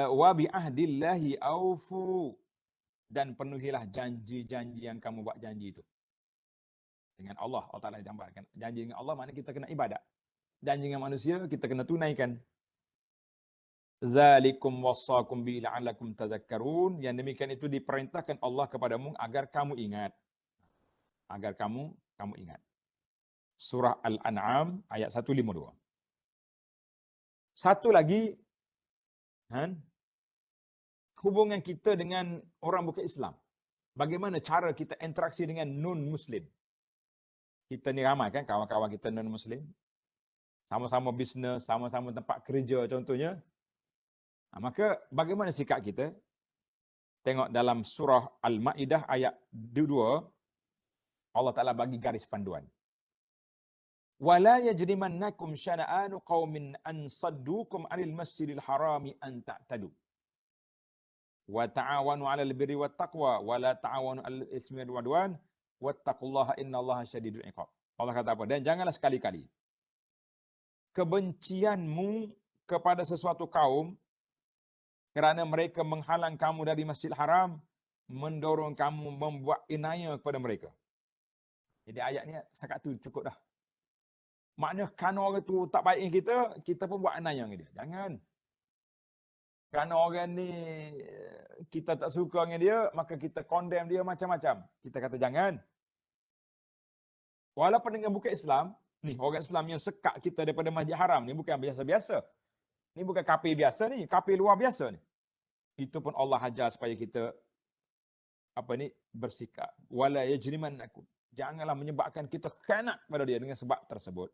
Wa bi ahdillahi aufu. Dan penuhilah janji-janji yang kamu buat janji itu. Dengan Allah, Allah Ta'ala jambarkan. Janji dengan Allah maknanya kita kena ibadat. Janji dengan manusia, kita kena tunaikan. Zalikum wassakum bi la'allakum tazakkarun. Yang demikian itu diperintahkan Allah kepadamu agar kamu ingat. Agar kamu ingat. Surah Al-An'am ayat 152. Satu lagi, hubungan kita dengan orang bukan Islam. Bagaimana cara kita interaksi dengan non-Muslim? Kita ni ramai kan kawan-kawan kita non-Muslim. Sama-sama bisnes, sama-sama tempat kerja contohnya. Maka bagaimana sikap kita? Tengok dalam surah Al-Ma'idah ayat 2, Allah Ta'ala bagi garis panduan. Wala yajrimannakum syana'anu qaumin an saddukum 'anil masjidil harami an ta'tadu. Wa ta'awanu 'alal birri wat taqwa wa la ta'awanu 'alal itsmi wal 'udwan wattaqullaha innallaha syadidul 'iqab. Allah kata apa? Dan janganlah sekali-kali kebencianmu kepada sesuatu kaum kerana mereka menghalang kamu dari Masjidil Haram, mendorong kamu membuat inaya kepada mereka. Jadi ayat ni setakat tu cukup dah. Maknanya kerana orang tu tak baik dengan kita, kita pun buat inaya dengan dia. Jangan. Kerana orang ni kita tak suka dengan dia, maka kita condemn dia macam-macam. Kita kata jangan. Walaupun dengan bukan Islam, ni orang Islam yang sekat kita daripada Masjid Haram ni bukan biasa-biasa. Ni bukan kafir biasa ni, kafir luar biasa ni. Itu pun Allah ajar supaya kita bersikap. Wala yajrimannakum. Janganlah menyebabkan kita khianat pada dia dengan sebab tersebut.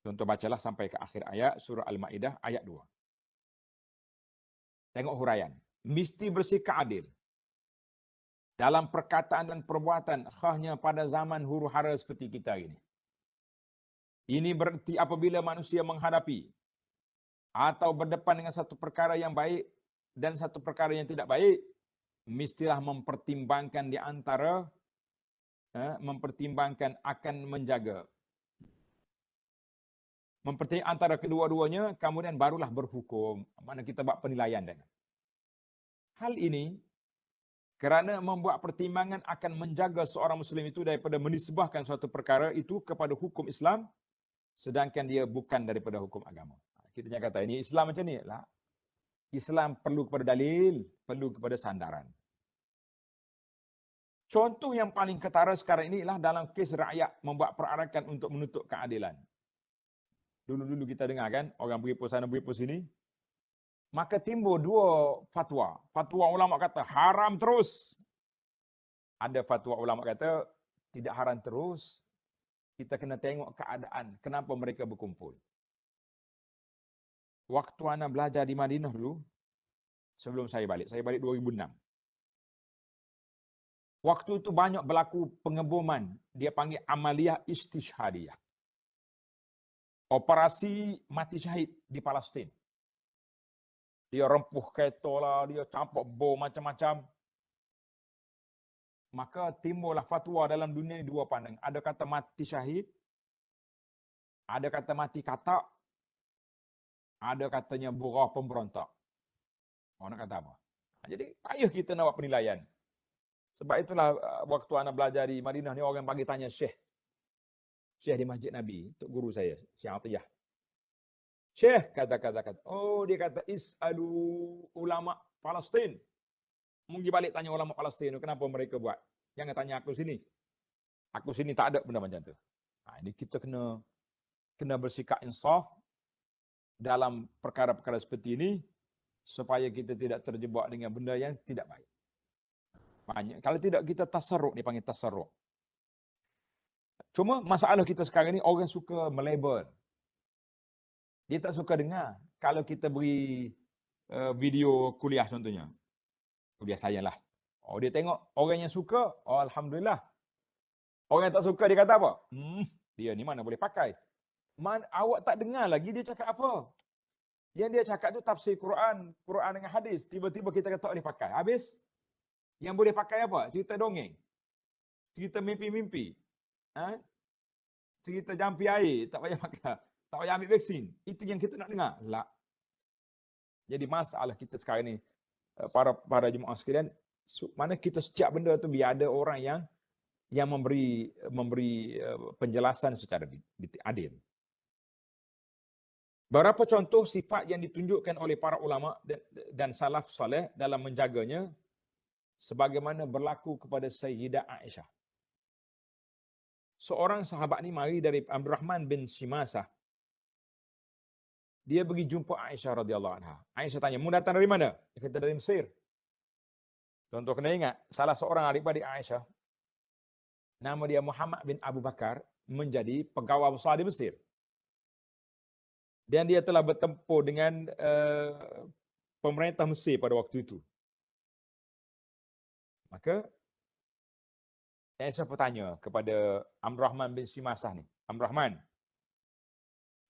Contoh bacalah sampai ke akhir ayat surah Al-Ma'idah ayat 2. Tengok huraian. Mesti bersikap adil dalam perkataan dan perbuatan, khasnya pada zaman huru-hara seperti kita ini. Ini berarti apabila manusia menghadapi atau berdepan dengan satu perkara yang baik dan satu perkara yang tidak baik, mestilah mempertimbangkan di antara mempertimbangkan akan menjaga. Mempertimbangkan antara kedua-duanya, kemudian barulah berhukum. Mana kita buat penilaian dengan. Hal ini kerana membuat pertimbangan akan menjaga seorang Muslim itu daripada menisbahkan suatu perkara itu kepada hukum Islam, sedangkan dia bukan daripada hukum agama. Kita jangan kata ini Islam macam ni lah. Islam perlu kepada dalil, perlu kepada sandaran. Contoh yang paling ketara sekarang ini ialah dalam kes rakyat membuat perarakan untuk menuntut keadilan. Dulu-dulu kita dengar kan, orang beripus sana beripus sini. Maka timbul dua fatwa. Fatwa ulama kata haram terus. Ada fatwa ulama kata tidak haram terus, kita kena tengok keadaan kenapa mereka berkumpul. Waktu ana belajar di Madinah dulu, sebelum saya balik 2006. Waktu itu banyak berlaku pengeboman, dia panggil amaliyah istishhadiyah. Operasi mati syahid di Palestin. Dia rempuh kereta lah, dia campak bom macam-macam. Maka timbullah fatwa dalam dunia ini dua pandang. Ada kata mati syahid, ada kata mati katak, ada katanya burah pemberontak. Orang kata apa? Jadi payah kita nak buat penilaian. Sebab itulah waktu anak belajar di Madinah ni orang bagi tanya Syekh di Masjid Nabi, untuk guru saya, Syekh Atiyah. Syekh kata. Oh, dia kata is'alu ulama Palestin. Mungkin balik tanya ulama Palestin, kenapa mereka buat? Jangan tanya aku sini. Aku sini tak ada benda macam tu. Nah, ini kita kena bersikap insaf dalam perkara-perkara seperti ini supaya kita tidak terjebak dengan benda yang tidak baik. Banyak. Kalau tidak kita tasarruk, dipanggil tasarruk. Cuma masalah kita sekarang ni orang suka melabel. Dia tak suka dengar kalau kita beri video kuliah contohnya. Kuliah saya lah. Oh, dia tengok orang yang suka, oh alhamdulillah. Orang yang tak suka dia kata apa? Dia ni mana boleh pakai. Awak tak dengar lagi dia cakap apa. Yang dia cakap tu tafsir Quran dengan hadis. Tiba-tiba kita kata tak boleh pakai. Habis yang boleh pakai apa? Cerita dongeng. Cerita mimpi-mimpi. Cerita jampi air, tak payah makan. Tak payah ambil vaksin. Itu yang kita nak dengar. Tak. Jadi masalah kita sekarang ni, para jemaah sekalian, mana kita setiap benda tu biar ada orang yang memberi penjelasan secara adil. Beberapa contoh sifat yang ditunjukkan oleh para ulama dan salaf soleh dalam menjaganya sebagaimana berlaku kepada Sayyidah Aisyah. Seorang sahabat ni mari dari Abdurrahman bin Shimasah. Dia pergi jumpa Aisyah radhiyallahu anha. Aisyah tanya, "Mu datang dari mana?" Dia kata, "Dari Mesir." Tuan-tuan kena ingat, salah seorang adik-adik Aisyah, nama dia Muhammad bin Abu Bakar, menjadi pegawai besar di Mesir. Dan dia telah bertempur dengan pemerintah Mesir pada waktu itu. Maka Aisyah bertanya kepada Abdurrahman bin Shimasah ni, "Abdurrahman,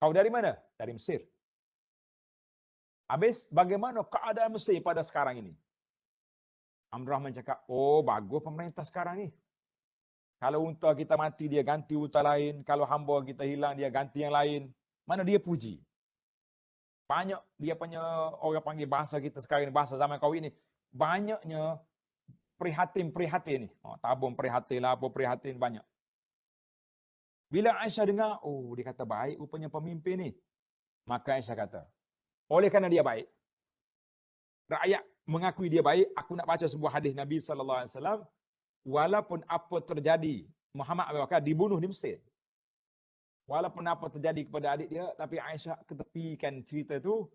kau dari mana?" "Dari Mesir." "Habis bagaimana keadaan Mesir pada sekarang ini?" Abdurrahman cakap, "Oh, bagus pemerintah sekarang ni. Kalau unta kita mati, dia ganti unta lain. Kalau hamba kita hilang, dia ganti yang lain." Mana dia puji. Banyak dia punya, orang panggil bahasa kita sekarang ni, bahasa zaman kau ini, banyaknya prihatin ni. Tabung prihatin lah, apa prihatin banyak. Bila Aisyah dengar, oh dia kata baik rupanya pemimpin ni. Maka Aisyah kata, oleh kerana dia baik, rakyat mengakui dia baik, aku nak baca sebuah hadis Nabi SAW, walaupun apa terjadi, Muhammad Abu Bakar dibunuh di Mesir. Walaupun apa terjadi kepada adik dia, tapi Aisyah ketepikan cerita tu.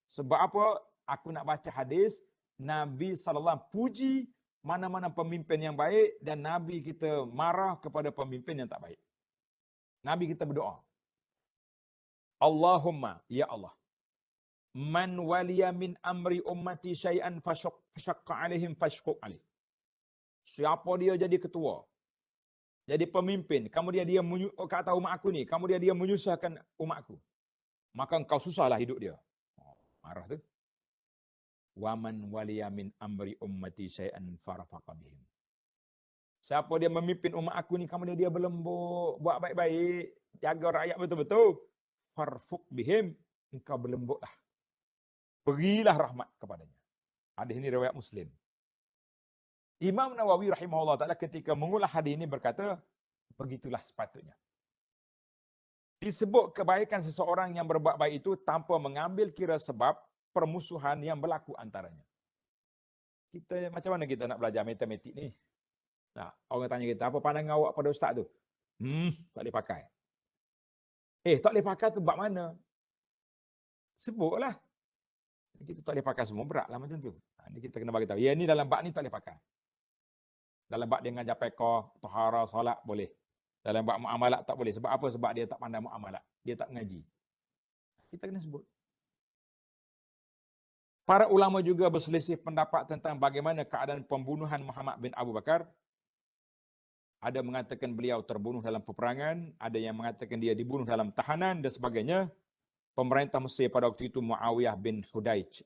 Sebab apa? Aku nak baca hadis, Nabi SAW puji mana-mana pemimpin yang baik dan Nabi kita marah kepada pemimpin yang tak baik. Nabi kita berdoa, Allahumma, ya Allah, man waliya min amri ummati syai'an fashaqqa alaihim fashquq alaih. Siapa dia jadi ketua, jadi pemimpin, kemudian dia kata umat aku ni, kemudian dia menyusahkan umatku, maka engkau susahlah hidup dia. Marah tu. Waman waliya min amri ummati syai'an farafaqa bihim. Siapa dia memimpin umat aku ni, kemudian dia berlembut, buat baik-baik, jaga rakyat betul-betul, farfuq bihim, engkau berlembutlah. Berilah rahmat kepadanya. Hadis ini riwayat Muslim. Imam Nawawi rahimahullah ta'ala ketika mengulas hadis ini berkata, begitulah sepatutnya. Disebut kebaikan seseorang yang berbuat baik itu tanpa mengambil kira sebab permusuhan yang berlaku antaranya. Kita macam mana kita nak belajar matematik ni? Nah, orang tanya kita, apa pandangan awak pada ustaz tu? Tak boleh pakai. Tak boleh pakai tu bab mana? Sebutlah. Kita tak boleh pakai semua, beratlah macam tu. Ini kita kena bagi tahu. Ya, ni dalam bab ni tak boleh pakai. Dalam bab dia mengajar fiqh, taharah, solat boleh. Dalam bab muamalat tak boleh. Sebab apa? Sebab dia tak pandai muamalat. Dia tak mengaji. Kita kena sebut. Para ulama juga berselisih pendapat tentang bagaimana keadaan pembunuhan Muhammad bin Abu Bakar. Ada mengatakan beliau terbunuh dalam peperangan, ada yang mengatakan dia dibunuh dalam tahanan dan sebagainya. Pemerintah Mesir pada waktu itu Muawiyah bin Hudaij.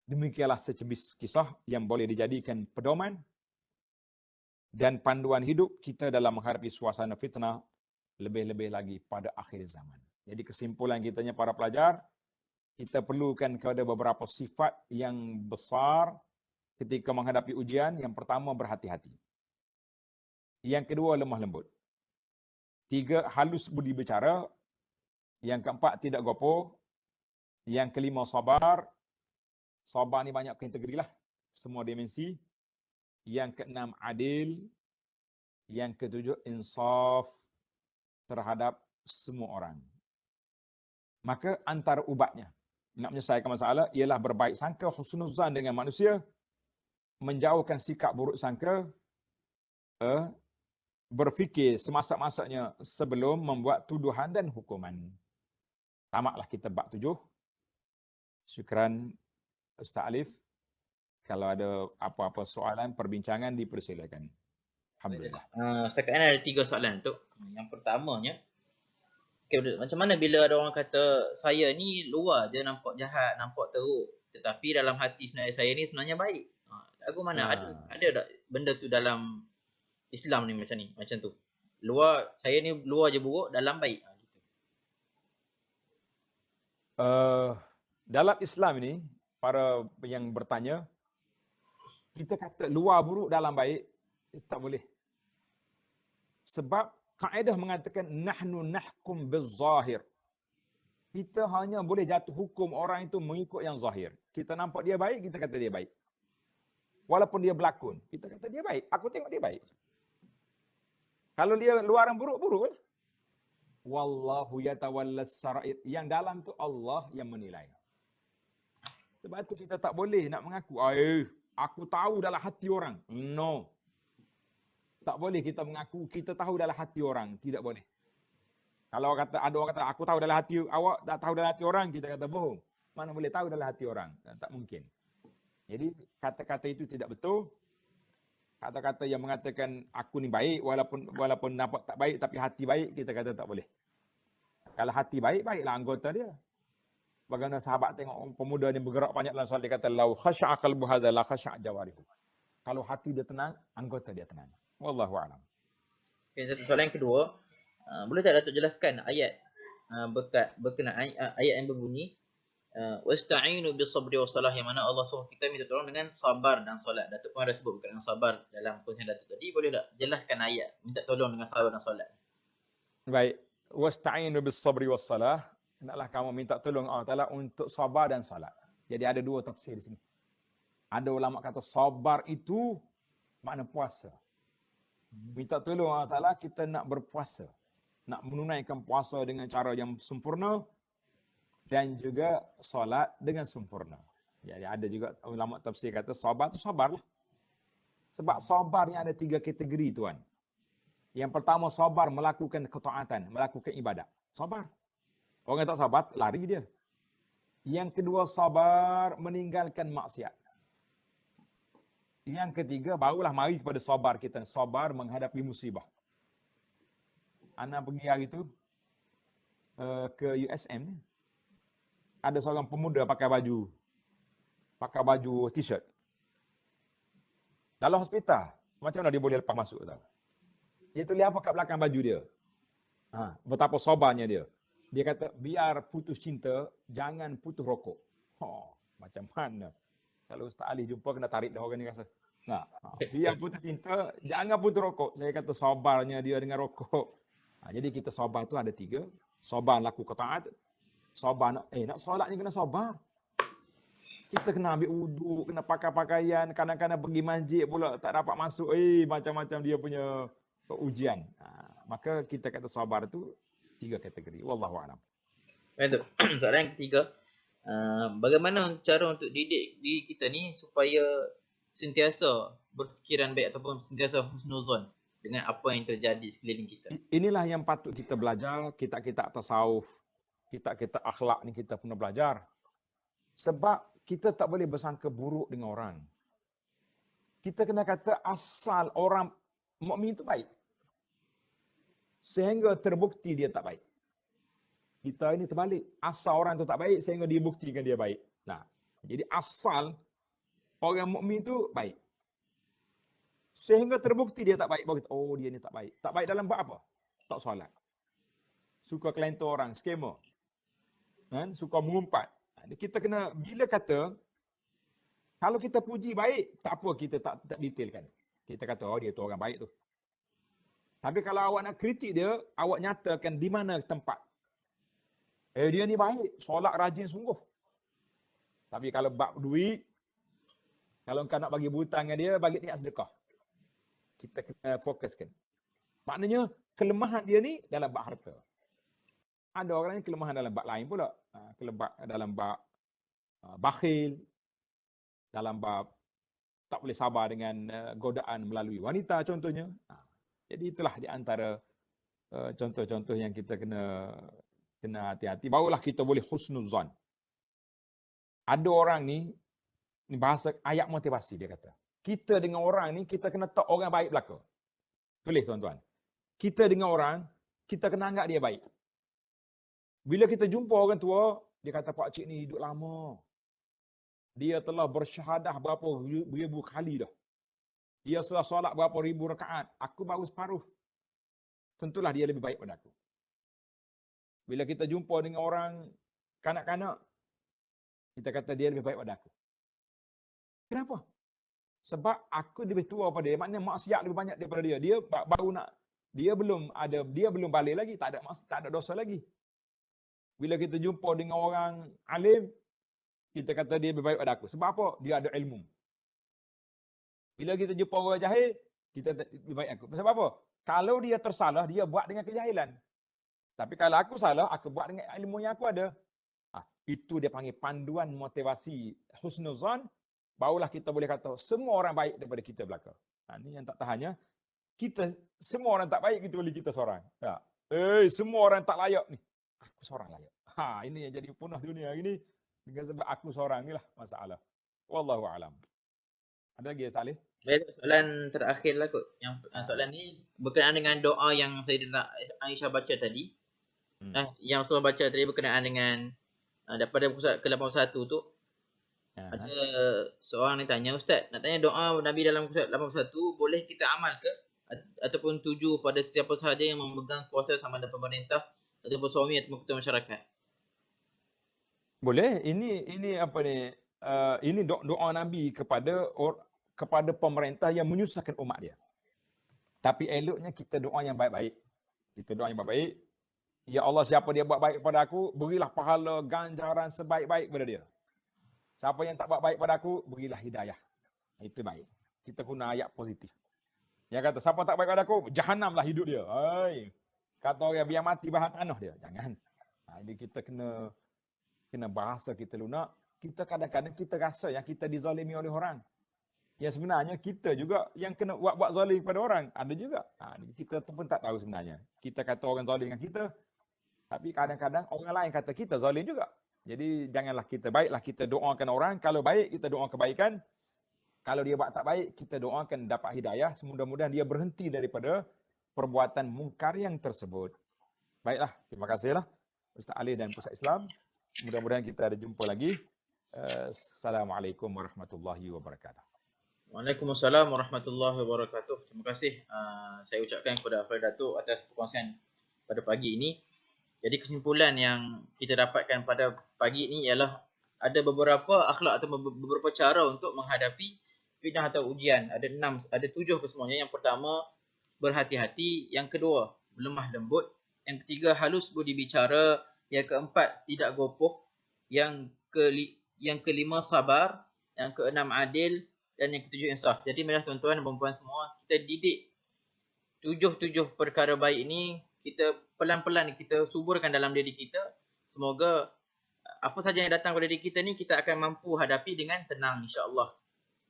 Demikianlah secebis kisah yang boleh dijadikan pedoman dan panduan hidup kita dalam menghadapi suasana fitnah, lebih-lebih lagi pada akhir zaman. Jadi kesimpulan kitanya para pelajar, kita perlukan kepada beberapa sifat yang besar ketika menghadapi ujian. Yang pertama, berhati-hati. Yang kedua, lemah lembut. Tiga, halus budi bicara. Yang keempat, tidak gopoh. Yang kelima, sabar. Sabar ni banyak kategori lah. Semua dimensi. Yang keenam, adil. Yang ketujuh, insaf terhadap semua orang. Maka antara ubatnya nak menyelesaikan masalah ialah berbaik sangka, husnuzan dengan manusia, menjauhkan sikap buruk sangka, berfikir semasak-masaknya sebelum membuat tuduhan dan hukuman. Tamatlah kita bab 7. Syukran Ustaz Alif. Kalau ada apa-apa soalan, perbincangan, dipersilakan. Alhamdulillah. Setakat ini ada 3 soalan tu. Yang pertamanya, okay, macam mana bila ada orang kata saya ni luar je nampak jahat, nampak teruk, tetapi dalam hati sebenarnya saya ni sebenarnya baik. Lagu mana ada tak benda tu dalam Islam ni macam tu. Luar saya ni luar je buruk, dalam baik. Gitu. Dalam Islam ini, para yang bertanya, kita kata luar buruk dalam baik, tak boleh. Sebab kaedah mengatakan nahnu nahkum bizahir. Kita hanya boleh jatuh hukum orang itu mengikut yang zahir. Kita nampak dia baik, kita kata dia baik. Walaupun dia berlakon, kita kata dia baik. Aku tengok dia baik. Kalau dia luaran buruk-buruk, wallahu yatawallas sarair. Yang dalam tu Allah yang menilai. Sebab tu kita tak boleh nak mengaku, aku tahu dalam hati orang. No. Tak boleh kita mengaku kita tahu dalam hati orang. Tidak boleh. Kalau ada orang kata, aku tahu dalam hati awak, tak tahu dalam hati orang, kita kata bohong. Mana boleh tahu dalam hati orang? Tak mungkin. Jadi kata-kata itu tidak betul. Kata-kata yang mengatakan aku ni baik, walaupun nampak tak baik tapi hati baik, kita kata tak boleh. Kalau hati baik, baiklah anggota dia. Bagaimana sahabat tengok orang pemuda ni bergerak banyak dalam solat, dia kata lau khasha'a qalbu hadza la khasha'a jawarihu. Kalau hati dia tenang, anggota dia tenang. Wallahu a'lam. Okay, soalan yang kedua, boleh tak Datuk jelaskan ayat berkenaan ayat yang berbunyi wasta'inu bis-sabri was-salah, yang mana Allah suruh kita minta tolong dengan sabar dan solat. Datuk pun ada sebut berkenaan sabar dalam perkongsian Datuk tadi. Boleh tak jelaskan ayat minta tolong dengan sabar dan solat? Baik, wasta'inu bis-sabri was-salah, hendaklah kamu minta tolong Allah Taala untuk sabar dan salat. Jadi ada dua tafsir di sini. Ada ulama kata sabar itu makna puasa. Minta tolong Allah Taala kita nak berpuasa, nak menunaikan puasa dengan cara yang sempurna dan juga solat dengan sempurna. Jadi ada juga ulama tafsir kata sabar tu sabarlah. Sebab sabar ni ada 3 kategori tuan. Yang pertama sabar melakukan ketaatan, melakukan ibadat. Sabar. Orang tak sabar lari dia. Yang kedua sabar meninggalkan maksiat. Yang ketiga, barulah mari kepada sabar kita. Sabar menghadapi musibah. Ana pergi hari itu ke USM. Ada seorang pemuda pakai baju t-shirt. Dalam hospital, macam mana dia boleh lepas masuk tahu? Dia tulis apa kat belakang baju dia? Betapa sabarnya dia. Dia kata, biar putus cinta, jangan putus rokok. Macam mana? Kalau Ustaz Ali jumpa, kena tarik dah orang ni rasa. Biar putus cinta, jangan putus rokok. Saya kata sabarnya dia dengan rokok. Jadi kita sabar tu ada 3. Sabar lakukan taat. Sabar nak solat ni kena sabar. Kita kena ambil wuduk, kena pakai pakaian. Kadang-kadang pergi masjid pula tak dapat masuk. Macam-macam dia punya ujian. Maka kita kata sabar tu 3 kategori. Wallahu'alam. Baik, soalan yang ketiga. Bagaimana cara untuk didik diri kita ni supaya sentiasa berfikiran baik ataupun sentiasa husnuzon dengan apa yang terjadi sekeliling kita. Inilah yang patut kita belajar, kita tasawuf, kita akhlak ni kita pernah belajar. Sebab kita tak boleh bersangka buruk dengan orang. Kita kena kata asal orang mukmin itu baik. Sehingga terbukti dia tak baik. Kita ini terbalik. Asal orang itu tak baik sehingga dia buktikan dia baik. Nah, jadi asal orang mukmin itu baik. Sehingga terbukti dia tak baik. Baru kita, oh dia ni tak baik. Tak baik dalam bab apa? Tak solat. Suka kelentor orang, skema. Kan? Suka mengumpat. Kita kena, bila kata, kalau kita puji baik, tak apa kita tak detailkan. Kita kata, oh dia tu orang baik tu. Tapi kalau awak nak kritik dia, awak nyatakan di mana tempat. Dia ni baik, solat rajin sungguh. Tapi kalau bab duit, kalau kau nak bagi hutang dengan dia, bagi niat sedekah. Kita kena fokuskan. Maknanya, kelemahan dia ni dalam bab harta. Ada orang yang kelemahan dalam bab lain pula. Kelebak dalam bab bakhil, dalam bab tak boleh sabar dengan godaan melalui wanita contohnya. Jadi itulah di antara contoh-contoh yang kita kena hati-hati. Barulah kita boleh husnuzan. Ada orang ni bahasa ayat motivasi dia kata. Kita dengan orang ni kita kena tahu orang baik belaka. Tulis tuan-tuan. Kita dengan orang kita kena anggap dia baik. Bila kita jumpa orang tua, dia kata pak cik ni hidup lama. Dia telah bersyahadah berapa ribu kali dah. Dia sudah solat berapa ribu rakaat. Aku baru separuh. Tentulah dia lebih baik pada aku. Bila kita jumpa dengan orang kanak-kanak, kita kata dia lebih baik pada aku. Kenapa? Sebab aku lebih tua pada dia. Maknanya maksiat lebih banyak daripada dia. Dia baru nak, dia belum balik lagi. Tak ada dosa lagi. Bila kita jumpa dengan orang alim, kita kata dia lebih baik pada aku. Sebab apa? Dia ada ilmu. Bila kita jumpa orang jahil, kita lebih baik aku. Sebab apa? Kalau dia tersalah, dia buat dengan kejahilan. Tapi kalau aku salah, aku buat dengan ilmu yang aku ada. Itu dia panggil panduan motivasi husnuzan. Barulah kita boleh kata semua orang baik daripada kita belaka. Ini yang tak tahannya. Kita semua orang tak baik kecuali kita seorang. Semua orang tak layak ni. Aku seorang layak. Ini yang jadi punah dunia hari ni. Dengan sebab aku seorang ni lah masalah. Wallahu a'lam. Ada lagi Salih? Baik, soalan terakhir lah kot. Yang soalan ni berkenaan dengan doa yang Sayyidina Aisyah baca tadi. Yang Rasulullah baca tadi berkenaan dengan daripada pusat ke-81 tu. Ada seorang ni tanya, Ustaz, nak tanya doa Nabi dalam pusat 81 boleh kita amal ke? Ataupun tuju pada siapa sahaja yang memegang kuasa sama ada pemerintah ataupun suami ataupun ketua masyarakat? Boleh. Ini apa ni? Ini doa Nabi kepada pemerintah yang menyusahkan umat dia. Tapi eloknya kita doa yang baik-baik. Kita doa yang baik-baik. Ya Allah, siapa dia buat baik kepada aku, berilah pahala ganjaran sebaik-baik kepada dia. Siapa yang tak buat baik pada aku, berilah hidayah. Itu baik. Kita guna ayat positif. Yang kata, siapa tak baik pada aku, jahanamlah hidup dia. Kata orang biar mati bahan tanah dia. Jangan. Jadi kita kena bahasa kita lunak. Kita kadang-kadang kita rasa yang kita dizalimi oleh orang. Yang sebenarnya kita juga yang kena buat zalim kepada orang. Ada juga. Kita pun tak tahu sebenarnya. Kita kata orang zalim dengan kita. Tapi kadang-kadang orang lain kata kita zalim juga. Jadi janganlah kita baiklah kita doakan orang. Kalau baik kita doa kebaikan. Kalau dia buat tak baik kita doakan dapat hidayah. Semudah-mudahan dia berhenti daripada perbuatan mungkar yang tersebut. Baiklah, terima kasihlah Ustaz Ali dan Pusat Islam. Mudah-mudahan kita ada jumpa lagi. Assalamualaikum warahmatullahi wabarakatuh. Waalaikumsalam warahmatullahi wabarakatuh. Terima kasih saya ucapkan kepada Afri Datuk atas perkongsian pada pagi ini. Jadi kesimpulan yang kita dapatkan pada pagi ini ialah ada beberapa akhlak atau beberapa cara untuk menghadapi fitnah atau ujian. Ada 7 kesemuanya. Yang pertama, berhati-hati. Yang kedua, lemah lembut. Yang ketiga, halus budi bicara. Yang keempat, tidak gopoh. Yang kelima, sabar. Yang keenam, adil. Dan yang ketujuh, insaf. Jadi marilah tuan-tuan dan puan-puan semua, kita didik 7 perkara baik ini. Kita pelan-pelan kita suburkan dalam diri kita. Semoga apa saja yang datang pada diri kita ni kita akan mampu hadapi dengan tenang insya-Allah.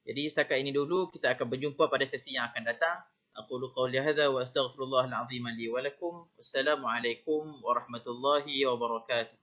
Jadi setakat ini dulu, kita akan berjumpa pada sesi yang akan datang. أقول قولي هذا وأستغفر الله العظيم لي ولكم. والسلام عليكم ورحمة الله وبركاته.